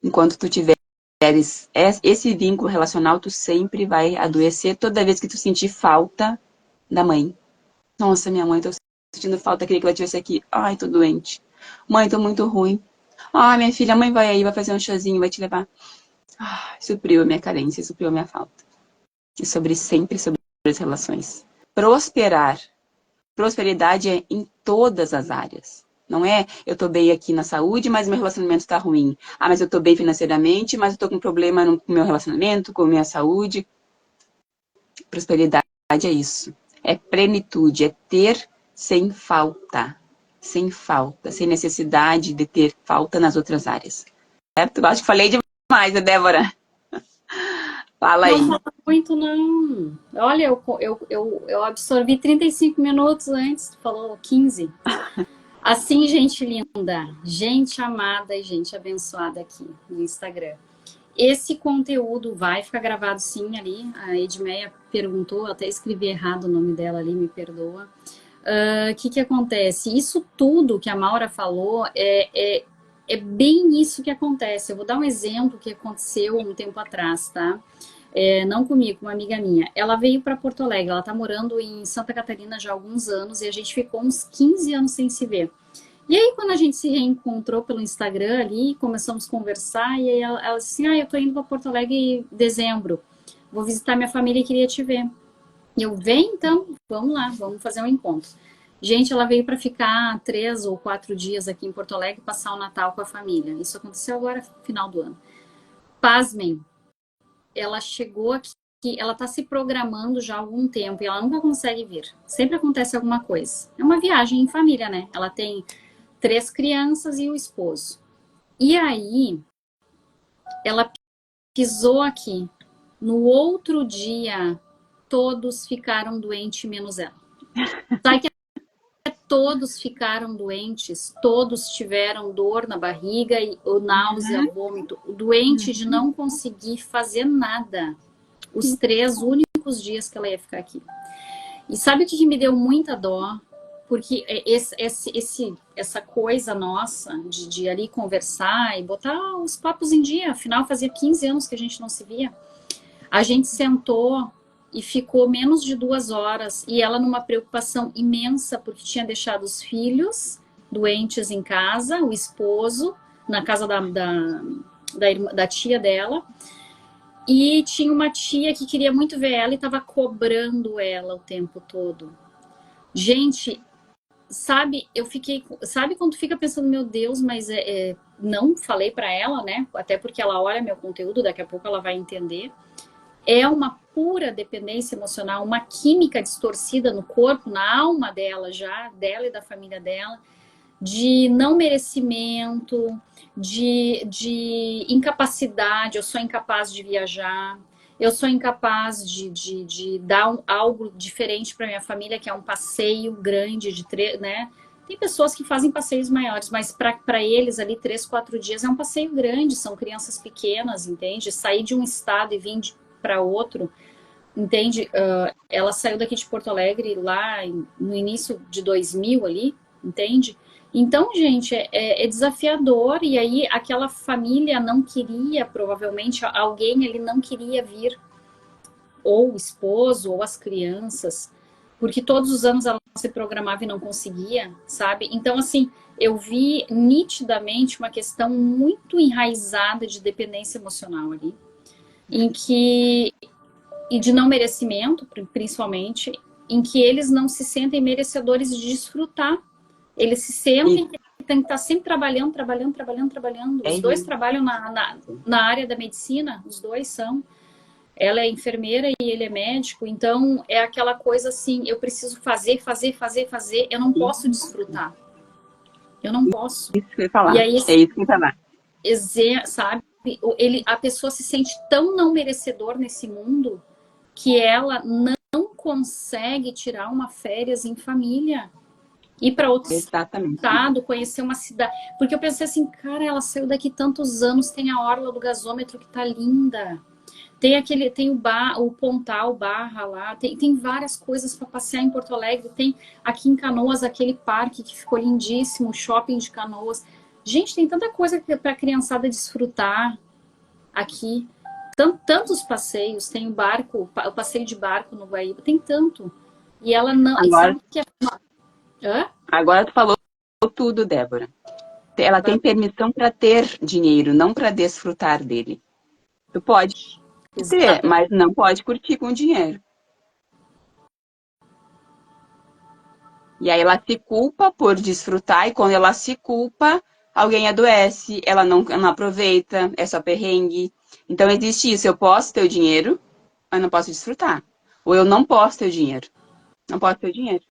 Enquanto tu tiveres esse vínculo relacional, tu sempre vai adoecer toda vez que tu sentir falta da mãe. Nossa, minha mãe, tô sentindo falta, queria que ela tivesse aqui. Ai, tô doente. Mãe, tô muito ruim. Ah, minha filha, a mãe vai aí, vai fazer um chazinho, vai te levar. Ah, supriu a minha carência, supriu a minha falta. E sempre sobre as relações. Prosperar. Prosperidade é em todas as áreas. Não é eu tô bem aqui na saúde, mas meu relacionamento tá ruim. Ah, mas eu tô bem financeiramente, mas eu tô com problema no meu relacionamento, com a minha saúde. Prosperidade é isso. É plenitude, é ter sem falta. Sem falta, sem necessidade de ter falta nas outras áreas. Certo? Acho que falei demais, né, Débora? Fala Não aí. fala muito, não. Olha, eu absorvi 35 minutos antes, tu falou 15. Assim, gente linda, gente amada e gente abençoada aqui no Instagram. Esse conteúdo vai ficar gravado sim ali. A Edmeia perguntou, eu até escrevi errado o nome dela ali, me perdoa. O que acontece? Isso tudo que a Maura falou é bem isso que acontece. Eu vou dar um exemplo que aconteceu um tempo atrás, tá? Não comigo, com uma amiga minha. Ela veio para Porto Alegre, ela tá morando em Santa Catarina já há alguns anos e a gente ficou uns 15 anos sem se ver. E aí, quando a gente se reencontrou pelo Instagram ali, começamos a conversar, e aí ela disse assim, eu tô indo para Porto Alegre em dezembro, vou visitar minha família e queria te ver. E eu, vem então, vamos lá, vamos fazer um encontro. Gente, ela veio para ficar 3 ou 4 dias aqui em Porto Alegre, passar o Natal com a família. Isso aconteceu agora, final do ano. Pasmem, ela chegou aqui, ela está se programando já há algum tempo e ela nunca consegue vir. Sempre acontece alguma coisa. É uma viagem em família, né? Ela tem 3 crianças e o esposo. E aí, ela pisou aqui. No outro dia, todos ficaram doentes, menos ela. Sabe que todos ficaram doentes, todos tiveram dor na barriga, náusea, vômito, doente de não conseguir fazer nada. Os 3 únicos dias que ela ia ficar aqui. E sabe o que me deu muita dó? Porque essa coisa nossa de ali conversar e botar os papos em dia, afinal fazia 15 anos que a gente não se via. A gente sentou e ficou menos de 2 horas e ela numa preocupação imensa porque tinha deixado os filhos doentes em casa, o esposo na casa da tia dela. E tinha uma tia que queria muito ver ela e estava cobrando ela o tempo todo. Gente, sabe, sabe quando tu fica pensando, meu Deus, mas não falei para ela, né? Até porque ela olha meu conteúdo, daqui a pouco ela vai entender. É uma pura dependência emocional, uma química distorcida no corpo, na alma dela já, dela e da família dela, de não merecimento, de incapacidade. Eu sou incapaz de viajar, eu sou incapaz de dar algo diferente para minha família, que é um passeio grande né? Tem pessoas que fazem passeios maiores, mas para eles ali 3, 4 dias é um passeio grande, são crianças pequenas, entende? Sair de um estado e vir para outro, entende? Ela saiu daqui de Porto Alegre lá no início de 2000 ali, entende? Então, gente, é desafiador, e aí aquela família não queria, provavelmente alguém ali não queria vir, ou o esposo, ou as crianças, porque todos os anos ela se programava e não conseguia, sabe? Então, assim, eu vi nitidamente uma questão muito enraizada de dependência emocional ali, e de não merecimento, principalmente, em que eles não se sentem merecedores de desfrutar. Eles se sentem que tem que estar sempre trabalhando. Os dois trabalham na área da medicina, os dois são. Ela é enfermeira e ele é médico, então é aquela coisa assim, eu preciso fazer, eu não posso desfrutar. Eu não posso. Isso que eu ia falar. E aí, É isso que eu ia falar. sabe, a pessoa se sente tão não merecedor nesse mundo que ela não consegue tirar uma férias em família. Ir para outro estado, conhecer uma cidade. Porque eu pensei assim, cara, ela saiu daqui tantos anos, tem a orla do gasômetro que tá linda. Tem o Pontal Barra lá, tem várias coisas para passear em Porto Alegre. Tem aqui em Canoas aquele parque que ficou lindíssimo, o shopping de Canoas. Gente, tem tanta coisa para a criançada desfrutar aqui. Tantos passeios, tem o passeio de barco no Guaíba, tem tanto. E ela não. Agora, Sabe que Hã? Agora tu falou tudo, Débora. Ela tem permissão para ter dinheiro, não para desfrutar dele. Tu pode ter, Exato. mas não pode curtir com dinheiro. E aí ela se culpa por desfrutar, e quando ela se culpa, alguém adoece, ela não aproveita, é só perrengue. Então existe isso, eu posso ter o dinheiro, mas não posso desfrutar. Ou eu não posso ter o dinheiro. Não posso ter o dinheiro.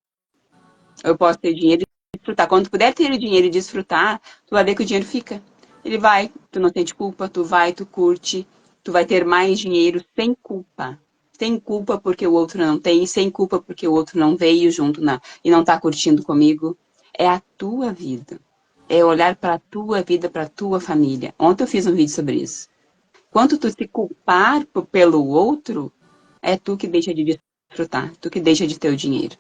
Eu posso ter dinheiro e desfrutar. Quando tu puder ter o dinheiro e desfrutar, tu vai ver que o dinheiro fica. Ele vai, tu não sente culpa, tu vai, tu curte, tu vai ter mais dinheiro sem culpa. Sem culpa porque o outro não tem, sem culpa porque o outro não veio junto e não tá curtindo comigo. É a tua vida. É olhar para a tua vida, para a tua família. Ontem eu fiz um vídeo sobre isso. Quando tu se culpar pelo outro, é tu que deixa de desfrutar, tu que deixa de ter o dinheiro.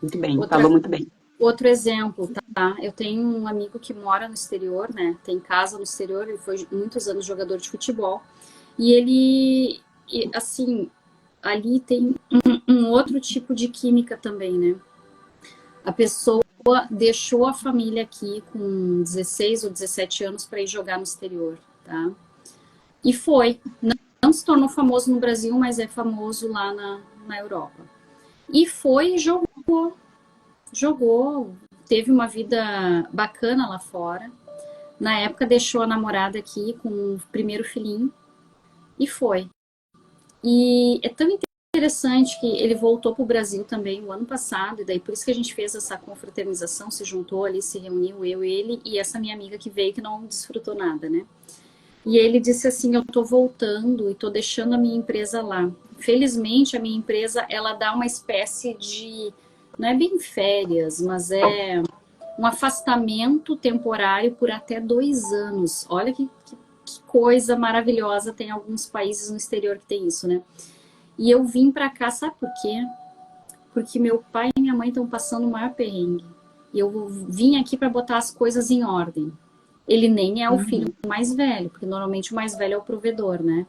Muito bem, falou Outra, muito bem. outro exemplo, tá? Eu tenho um amigo que mora no exterior, né? Tem casa no exterior, ele foi muitos anos jogador de futebol. E ele, assim, ali tem um outro tipo de química também, né? A pessoa deixou a família aqui com 16 ou 17 anos para ir jogar no exterior, tá? E foi. Não se tornou famoso no Brasil, mas é famoso lá na Europa. E foi e jogou, teve uma vida bacana lá fora. Na época deixou a namorada aqui com o primeiro filhinho e foi. E é tão interessante que ele voltou para o Brasil também o ano passado, e daí por isso que a gente fez essa confraternização, se juntou ali, se reuniu, eu, ele e essa minha amiga que veio, que não desfrutou nada, né? E ele disse assim, eu tô voltando e tô deixando a minha empresa lá. Felizmente, a minha empresa, ela dá uma espécie de, não é bem férias, mas é um afastamento temporário por até 2 anos. Olha que coisa maravilhosa, tem alguns países no exterior que tem isso, né? E eu vim para cá, sabe por quê? Porque meu pai e minha mãe estão passando o maior perrengue. E eu vim aqui para botar as coisas em ordem. Ele nem é o filho Uhum. mais velho, porque normalmente o mais velho é o provedor, né?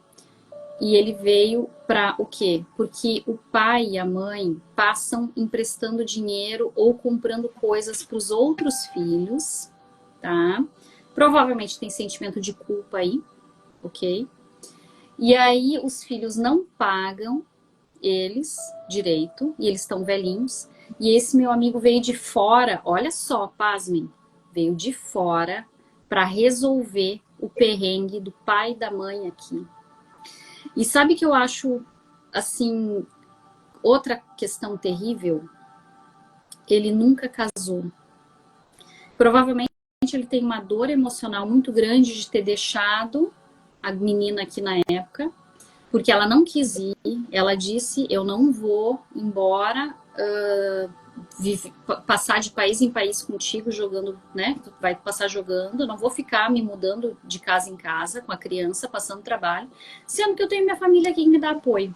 E ele veio para o quê? Porque o pai e a mãe passam emprestando dinheiro ou comprando coisas para os outros filhos, tá? Provavelmente tem sentimento de culpa aí, ok? E aí os filhos não pagam eles direito, e eles estão velhinhos. E esse meu amigo veio de fora, olha só, pasmem, veio de fora para resolver o perrengue do pai e da mãe aqui. E sabe que eu acho, assim, outra questão terrível? Ele nunca casou. Provavelmente ele tem uma dor emocional muito grande de ter deixado a menina aqui na época, porque ela não quis ir, ela disse, eu não vou embora, passar de país em país contigo jogando, né? Tu vai passar jogando, eu não vou ficar me mudando de casa em casa com a criança, passando trabalho, sendo que eu tenho minha família aqui que me dá apoio.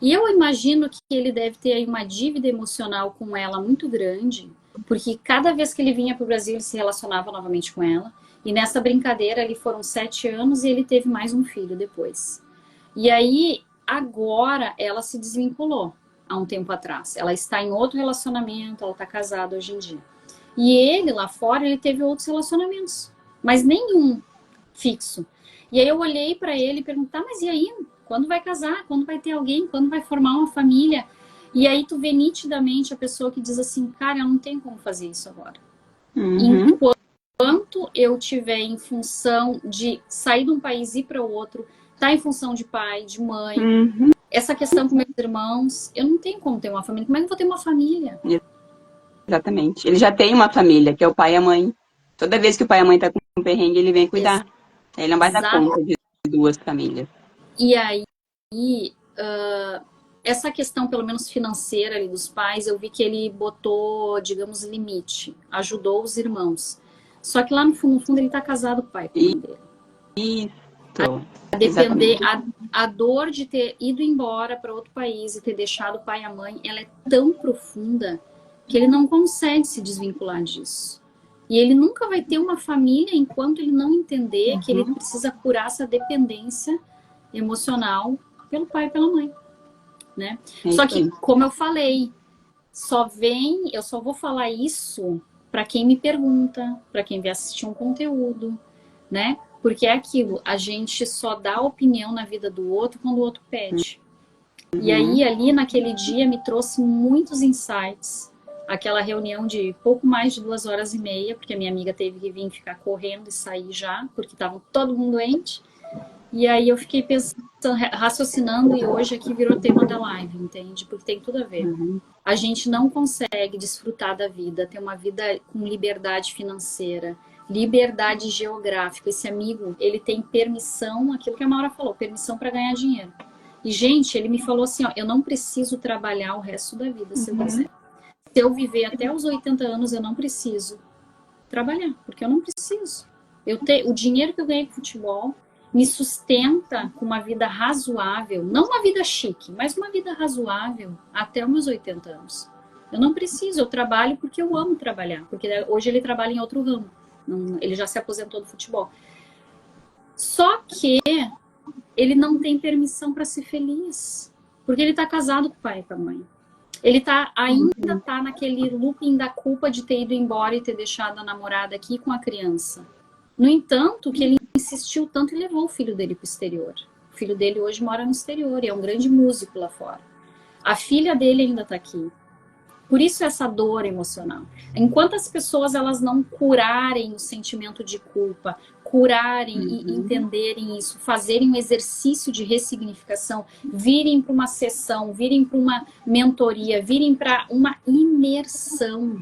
E eu imagino que ele deve ter aí uma dívida emocional com ela muito grande, porque cada vez que ele vinha para o Brasil, ele se relacionava novamente com ela. E nessa brincadeira, ali foram 7 anos e ele teve mais um filho depois. E aí, agora, ela se desvinculou há um tempo atrás. Ela está em outro relacionamento, ela está casada hoje em dia. E ele, lá fora, ele teve outros relacionamentos, mas nenhum fixo. E aí eu olhei para ele e perguntei, mas e aí? Quando vai casar? Quando vai ter alguém? Quando vai formar uma família? E aí tu vê nitidamente a pessoa que diz assim, cara, eu não tenho como fazer isso agora. Uhum. Enquanto eu tiver em função de sair de um país e ir para o outro, tá em função de pai, de mãe, Uhum. essa questão com meus irmãos, eu não tenho como ter uma família. Como é que eu vou ter uma família? Exatamente. Ele já tem uma família, que é o pai e a mãe. Toda vez que o pai e a mãe tá com um perrengue, ele vem cuidar. Ele não vai dar Exato. conta de duas famílias. E aí, essa questão, pelo menos financeira ali dos pais, eu vi que ele botou, digamos, limite, ajudou os irmãos. Só que lá no fundo, ele tá casado com o pai e com a mãe dele. Isso. A depender, Exatamente. a dor de ter ido embora para outro país e ter deixado o pai e a mãe, ela é tão profunda que ele não consegue se desvincular disso. E ele nunca vai ter uma família enquanto ele não entender que ele Uhum. precisa curar essa dependência emocional pelo pai e pela mãe, né? É Só isso que, aí. como eu falei, eu só vou falar isso para quem me pergunta, para quem vai assistir um conteúdo, né? Porque é aquilo, a gente só dá opinião na vida do outro quando o outro pede. E aí, ali naquele dia, me trouxe muitos insights. Aquela reunião de pouco mais de 2 horas e meia, porque a minha amiga teve que vir ficar correndo e sair já, porque estava todo mundo doente. E aí eu fiquei pensando, raciocinando, e hoje aqui virou tema da live, entende? Porque tem tudo a ver. A gente não consegue desfrutar da vida, ter uma vida com liberdade financeira, liberdade geográfica. Esse amigo, ele tem permissão, aquilo que a Maura falou, permissão para ganhar dinheiro. E, gente, ele me falou assim, ó, eu não preciso trabalhar o resto da vida, se eu quiser. Se eu viver até os 80 anos, eu não preciso trabalhar, porque eu não preciso. O dinheiro que eu ganhei com futebol me sustenta com uma vida razoável, não uma vida chique, mas uma vida razoável até os meus 80 anos. Eu não preciso, eu trabalho porque eu amo trabalhar, porque hoje ele trabalha em outro ramo, ele já se aposentou do futebol. Só que ele não tem permissão para ser feliz, porque ele está casado com o pai e com a mãe. Ele ainda tá naquele looping da culpa de ter ido embora e ter deixado a namorada aqui com a criança. No entanto, que ele insistiu tanto e levou o filho dele para o exterior. O filho dele hoje mora no exterior e é um grande músico lá fora. A filha dele ainda está aqui. Por isso essa dor emocional. Enquanto as pessoas elas não curarem o sentimento de culpa, curarem e entenderem isso, fazerem um exercício de ressignificação, virem para uma sessão, virem para uma mentoria, virem para uma imersão,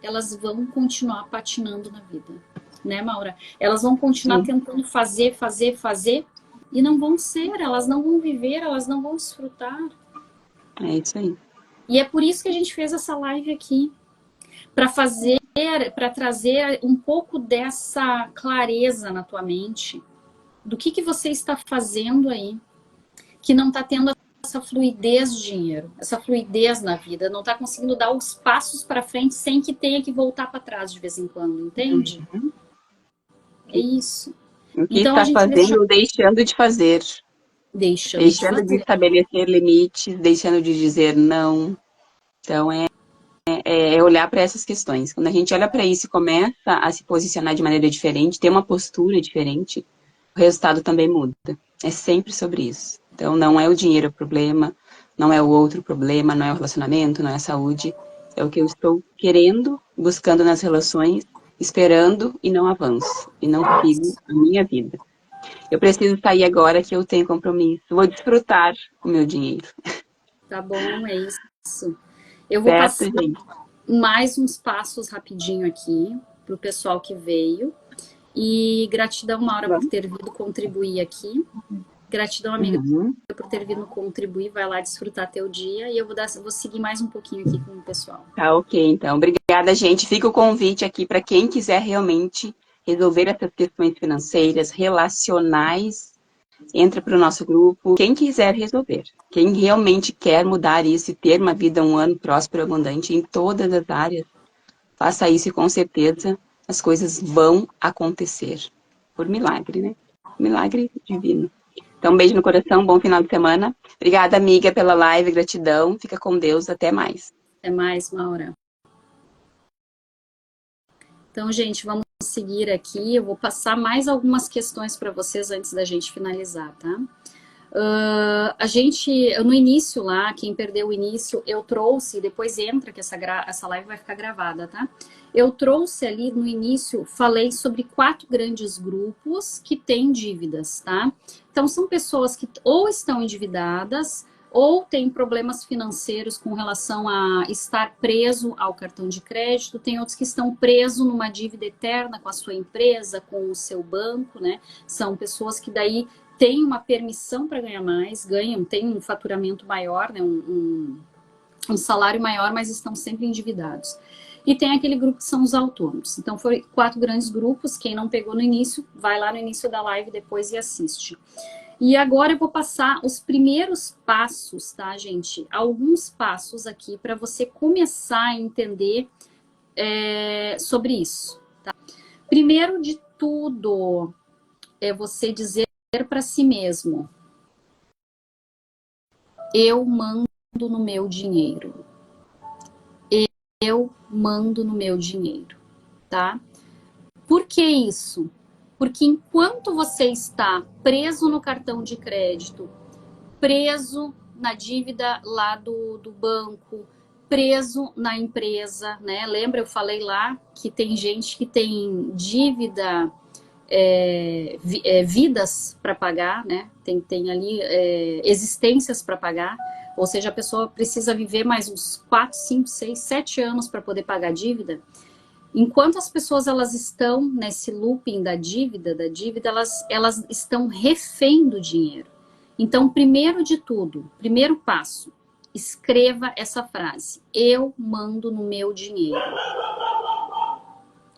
elas vão continuar patinando na vida, né, Maura? Elas vão continuar tentando fazer e não vão ser, elas não vão viver, elas não vão desfrutar. É isso aí. E é por isso que a gente fez essa live aqui, para trazer um pouco dessa clareza na tua mente do que você está fazendo aí, que não está tendo essa fluidez de dinheiro, essa fluidez na vida, não está conseguindo dar os passos para frente sem que tenha que voltar para trás de vez em quando, entende? É isso. O que então, está fazendo ou deixando de fazer. Deixando de estabelecer limites, deixando de dizer não. Então, é olhar para essas questões. Quando a gente olha para isso e começa a se posicionar de maneira diferente, ter uma postura diferente, o resultado também muda. É sempre sobre isso. Então, não é o dinheiro o problema, não é o outro problema, não é o relacionamento, não é a saúde. É o que eu estou querendo, buscando nas relações, esperando e não avanço. E não sigo a minha vida. Eu preciso sair agora que eu tenho compromisso. Vou desfrutar o meu dinheiro. Tá bom, é isso. Eu vou passar mais uns passos rapidinho aqui para o pessoal que veio. E gratidão, Maura, por ter vindo contribuir aqui. Gratidão, amiga, por ter vindo contribuir. Vai lá desfrutar teu dia. E eu vou seguir mais um pouquinho aqui com o pessoal. Tá, ok, então. Obrigada, gente. Fica o convite aqui para quem quiser realmente resolver essas questões financeiras, relacionais. Entra para o nosso grupo. Quem quiser resolver. Quem realmente quer mudar isso e ter uma vida, um ano próspero, abundante em todas as áreas, faça isso e com certeza as coisas vão acontecer. Por milagre, né? Milagre divino. Então, um beijo no coração, bom final de semana. Obrigada, amiga, pela live, gratidão. Fica com Deus, até mais. Até mais, Maura. Então, gente, vamos seguir aqui. Eu vou passar mais algumas questões para vocês antes da gente finalizar, tá? No início lá, quem perdeu o início, eu trouxe, depois entra que essa live vai ficar gravada, tá? Eu trouxe ali no início, falei sobre 4 grandes grupos que têm dívidas, tá? Então, são pessoas que ou estão endividadas, ou têm problemas financeiros com relação a estar preso ao cartão de crédito, tem outros que estão presos numa dívida eterna com a sua empresa, com o seu banco, né? São pessoas que daí têm uma permissão para ganhar mais, têm um faturamento maior, né? um salário maior, mas estão sempre endividados. E tem aquele grupo que são os autônomos. Então, foram 4 grandes grupos. Quem não pegou no início, vai lá no início da live depois e assiste. E agora eu vou passar os primeiros passos, tá, gente? Alguns passos aqui para você começar a entender sobre isso, tá? Primeiro de tudo, é você dizer para si mesmo: eu mando no meu dinheiro. eu mando no meu dinheiro, tá? Por que isso? Porque enquanto você está preso no cartão de crédito, preso na dívida lá do banco, preso na empresa, né? Lembra, eu falei lá que tem gente que tem dívida, vidas para pagar, né? Tem ali existências para pagar, ou seja, a pessoa precisa viver mais uns 4, 5, 6, 7 anos para poder pagar a dívida. Enquanto as pessoas elas estão nesse looping da dívida, elas estão refém do dinheiro. Então, primeiro de tudo, primeiro passo, escreva essa frase: eu mando no meu dinheiro.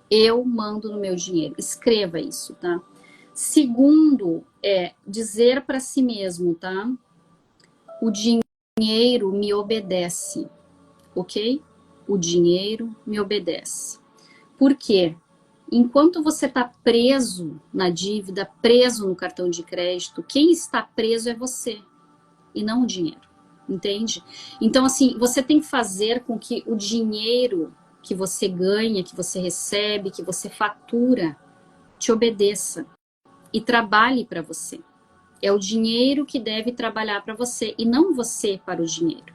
Eu mando no meu dinheiro. Escreva isso, tá? Segundo, dizer para si mesmo, tá? O dinheiro me obedece, ok? O dinheiro me obedece. Por quê? Enquanto você está preso na dívida, preso no cartão de crédito, quem está preso é você e não o dinheiro, entende? Então, assim, você tem que fazer com que o dinheiro que você ganha, que você recebe, que você fatura, te obedeça e trabalhe para você. É o dinheiro que deve trabalhar para você e não você para o dinheiro.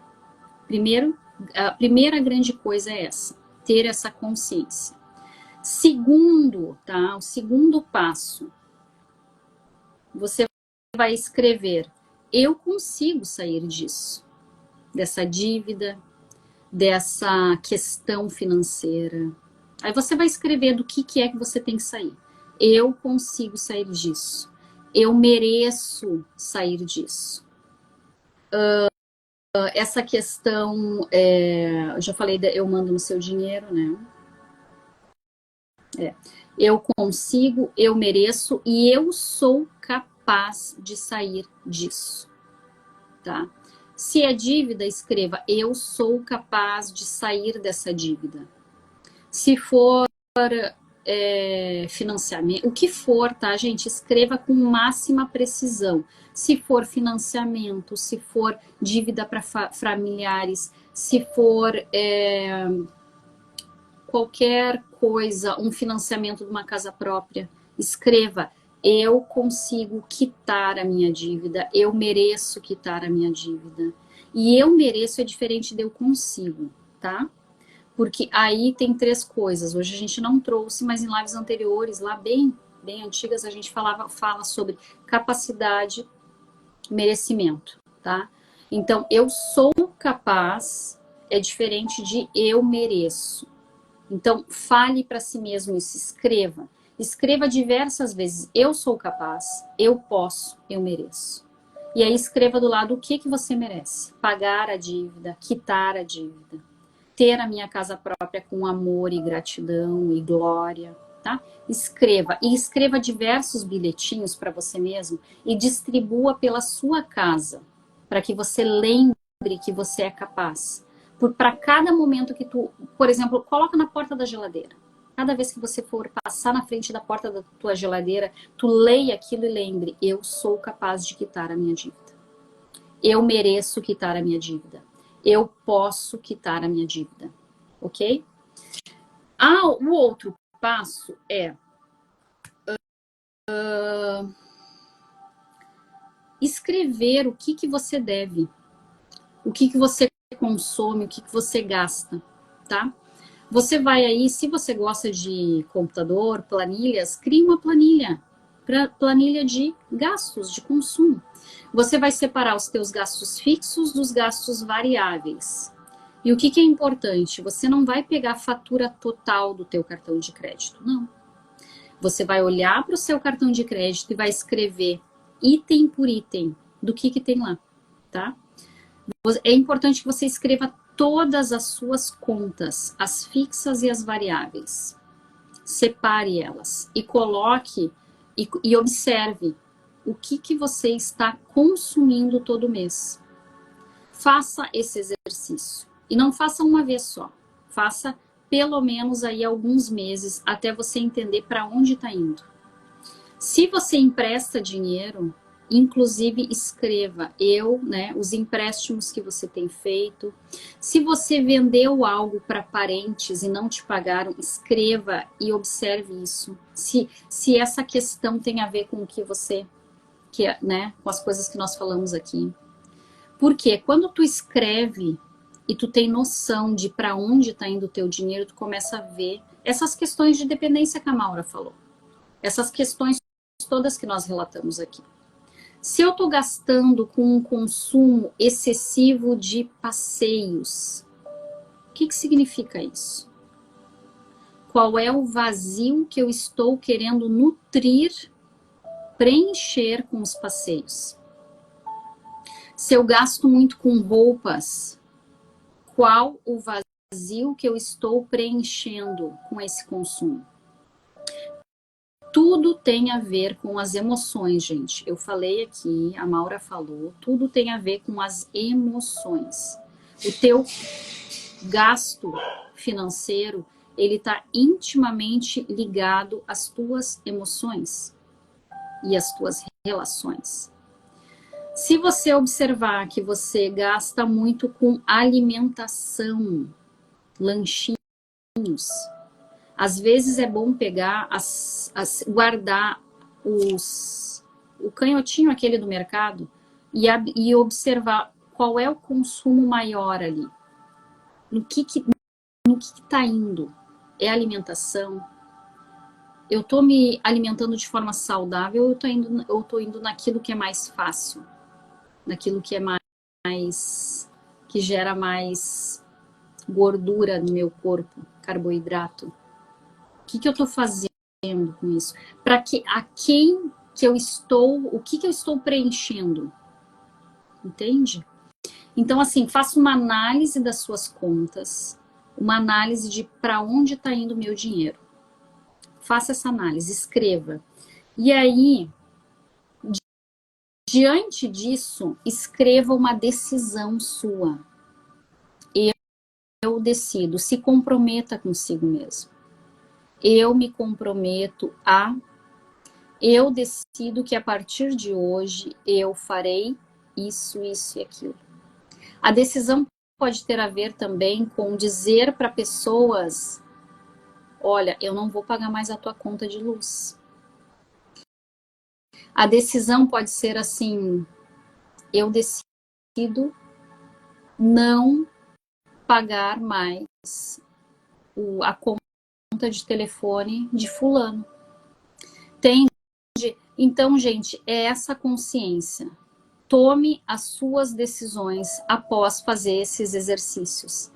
A primeira grande coisa é essa, ter essa consciência. Segundo, tá? O segundo passo, você vai escrever: eu consigo sair disso, dessa dívida, dessa questão financeira. Aí você vai escrever do que é que você tem que sair. Eu consigo sair disso. Eu mereço sair disso. Essa questão, eu já falei, eu mando no seu dinheiro, né? Eu consigo, eu mereço e eu sou capaz de sair disso, tá? Se é dívida, escreva: eu sou capaz de sair dessa dívida. Se for financiamento, o que for, tá, gente? Escreva com máxima precisão. Se for financiamento, se for dívida para familiares, se for qualquer coisa, um financiamento de uma casa própria, escreva: eu consigo quitar a minha dívida, eu mereço quitar a minha dívida. E eu mereço é diferente de eu consigo, tá? Porque aí tem 3 coisas. Hoje a gente não trouxe, mas em lives anteriores, lá bem antigas, a gente fala sobre capacidade, merecimento, tá? Então, eu sou capaz é diferente de eu mereço. Então, fale para si mesmo isso, escreva. Escreva diversas vezes: eu sou capaz, eu posso, eu mereço. E aí escreva do lado o que você merece: pagar a dívida, quitar a dívida, ter a minha casa própria com amor e gratidão e glória, tá? Escreva. E escreva diversos bilhetinhos para você mesmo e distribua pela sua casa, para que você lembre que você é capaz. Para cada momento que tu, por exemplo, coloca na porta da geladeira. Cada vez que você for passar na frente da porta da tua geladeira, tu leia aquilo e lembre: eu sou capaz de quitar a minha dívida. Eu mereço quitar a minha dívida. Eu posso quitar a minha dívida. Ok? O outro passo é escrever o que você deve, o que você consome, o que você gasta, tá? Você vai aí, se você gosta de computador, planilhas, crie uma planilha de gastos, de consumo. Você vai separar os teus gastos fixos dos gastos variáveis. E o que é importante? Você não vai pegar a fatura total do teu cartão de crédito, não. Você vai olhar para o seu cartão de crédito e vai escrever item por item do que tem lá, tá? É importante que você escreva todas as suas contas, as fixas e as variáveis. Separe elas e coloque e observe o que você está consumindo todo mês. Faça esse exercício. E não faça uma vez só. Faça pelo menos aí alguns meses até você entender para onde está indo. Se você empresta dinheiro, Inclusive, escreva né, os empréstimos que você tem feito. Se você vendeu algo para parentes e não te pagaram, escreva e observe isso. Se essa questão tem a ver com o que você, né, com as coisas que nós falamos aqui. Porque quando tu escreve e tu tem noção de para onde está indo o teu dinheiro, tu começa a ver essas questões de dependência que a Maura falou. Essas questões todas que nós relatamos aqui. Se eu estou gastando com um consumo excessivo de passeios, o que significa isso? Qual é o vazio que eu estou querendo nutrir, preencher com os passeios? Se eu gasto muito com roupas, qual o vazio que eu estou preenchendo com esse consumo? Tudo tem a ver com as emoções, gente. Eu falei aqui, a Maura falou, tudo tem a ver com as emoções. O teu gasto financeiro, ele está intimamente ligado às tuas emoções e às tuas relações. Se você observar que você gasta muito com alimentação, lanchinhos, às vezes é bom pegar, guardar o canhotinho aquele do mercado e observar qual é o consumo maior ali. No que está indo? É alimentação? Eu estou me alimentando de forma saudável ou eu estou indo naquilo que é mais fácil? Naquilo que é mais... que gera mais gordura no meu corpo, carboidrato? O que eu estou fazendo com isso? Para que a quem que eu estou, o que eu estou preenchendo? Entende? Então, assim, faça uma análise das suas contas, uma análise de para onde está indo o meu dinheiro. Faça essa análise, escreva. E aí, diante disso, escreva uma decisão sua. Eu decido, se comprometa consigo mesmo. Eu me comprometo eu decido que a partir de hoje eu farei isso, isso e aquilo. A decisão pode ter a ver também com dizer para pessoas, olha, eu não vou pagar mais a tua conta de luz. A decisão pode ser assim, eu decido não pagar mais a conta de telefone de fulano. Então, gente, é essa consciência. Tome as suas decisões após fazer esses exercícios.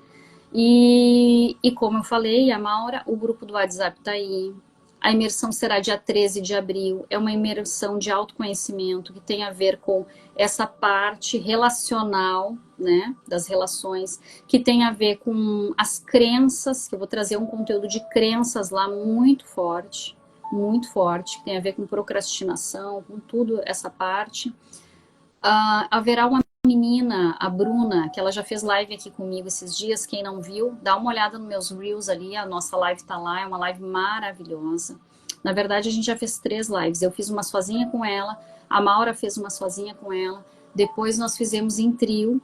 E como eu falei, a Maura, o grupo do WhatsApp está aí. A imersão será dia 13 de abril. É uma imersão de autoconhecimento que tem a ver com essa parte relacional, né, das relações, que tem a ver com as crenças, que eu vou trazer um conteúdo de crenças lá muito forte, que tem a ver com procrastinação, com tudo essa parte. Haverá uma menina, a Bruna, que ela já fez live aqui comigo esses dias. Quem não viu, dá uma olhada nos meus reels ali, a nossa live tá lá, é uma live maravilhosa. Na verdade, a gente já fez 3 lives. Eu fiz uma sozinha com ela, a Maura fez uma sozinha com ela, depois nós fizemos em trio,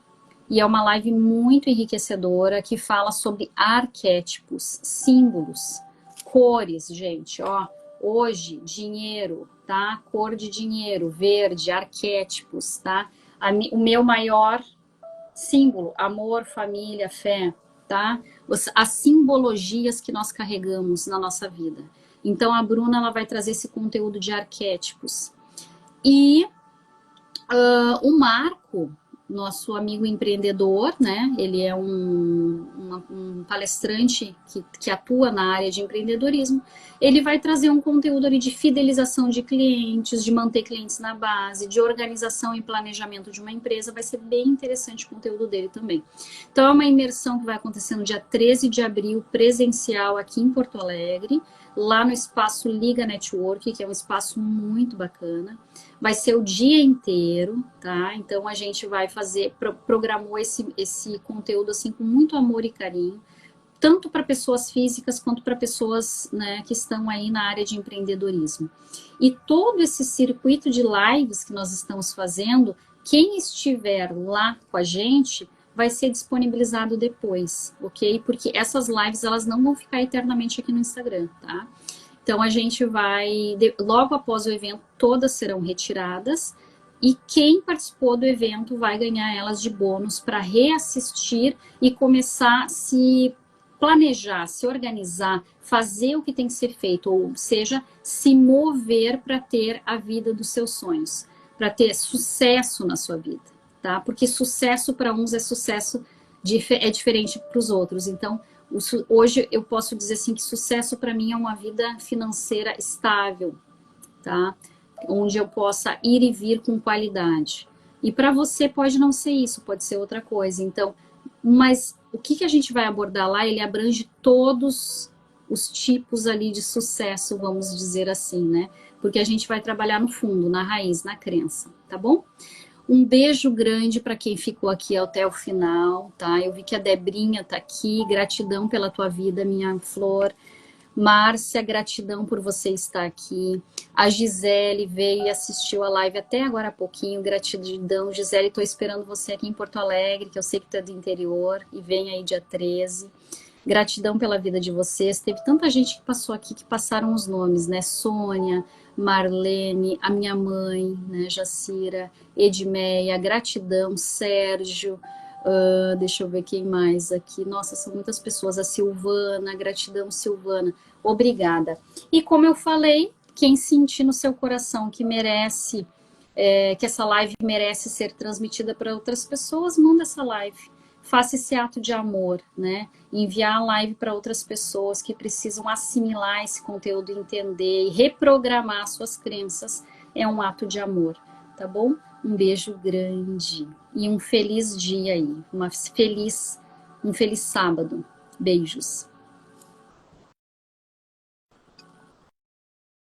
e é uma live muito enriquecedora, que fala sobre arquétipos, símbolos, cores, gente, ó. Hoje, dinheiro, tá? Cor de dinheiro, verde, arquétipos, tá? O meu maior símbolo, amor, família, fé, tá? As simbologias que nós carregamos na nossa vida. Então, a Bruna, ela vai trazer esse conteúdo de arquétipos. E o Marco, nosso amigo empreendedor, né? Ele é um palestrante que atua na área de empreendedorismo. Ele vai trazer um conteúdo ali de fidelização de clientes, de manter clientes na base, de organização e planejamento de uma empresa. Vai ser bem interessante o conteúdo dele também. Então, é uma imersão que vai acontecer no dia 13 de abril, presencial aqui em Porto Alegre, lá no espaço Liga Network, que é um espaço muito bacana. Vai ser o dia inteiro, tá? Então a gente vai programou esse conteúdo assim com muito amor e carinho. tanto para pessoas físicas quanto para pessoas, né, que estão aí na área de empreendedorismo. E todo esse circuito de lives que nós estamos fazendo, quem estiver lá com a gente vai ser disponibilizado depois, ok? Porque essas lives, elas não vão ficar eternamente aqui no Instagram, tá? Então, a gente vai, logo após o evento, todas serão retiradas e quem participou do evento vai ganhar elas de bônus para reassistir e começar a se planejar, se organizar, fazer o que tem que ser feito, ou seja, se mover para ter a vida dos seus sonhos, para ter sucesso na sua vida, tá? Porque sucesso para uns é sucesso é diferente para os outros. Então, hoje eu posso dizer assim que sucesso para mim é uma vida financeira estável, tá? Onde eu possa ir e vir com qualidade. E para você pode não ser isso, pode ser outra coisa. Então, mas o que a gente vai abordar lá, ele abrange todos os tipos ali de sucesso, vamos dizer assim, né? Porque a gente vai trabalhar no fundo, na raiz, na crença, tá bom? Um beijo grande para quem ficou aqui até o final, tá? Eu vi que a Debrinha tá aqui, gratidão pela tua vida, minha flor. Márcia, gratidão por você estar aqui. A Gisele veio e assistiu a live até agora há pouquinho, gratidão. Gisele, estou esperando você aqui em Porto Alegre, que eu sei que tu é do interior, e vem aí dia 13. Gratidão pela vida de vocês. Teve tanta gente que passou aqui, que passaram os nomes, né? Sônia, Marlene, a minha mãe, né? Jacira, Edmeia, gratidão, Sérgio, deixa eu ver quem mais aqui. Nossa, são muitas pessoas. A Silvana, gratidão, Silvana. Obrigada. E como eu falei, quem sentir no seu coração que merece, que essa live merece ser transmitida para outras pessoas, manda essa live. Faça esse ato de amor, né? Enviar a live para outras pessoas que precisam assimilar esse conteúdo, entender e reprogramar suas crenças é um ato de amor, tá bom? Um beijo grande e um feliz dia aí, um feliz sábado. Beijos.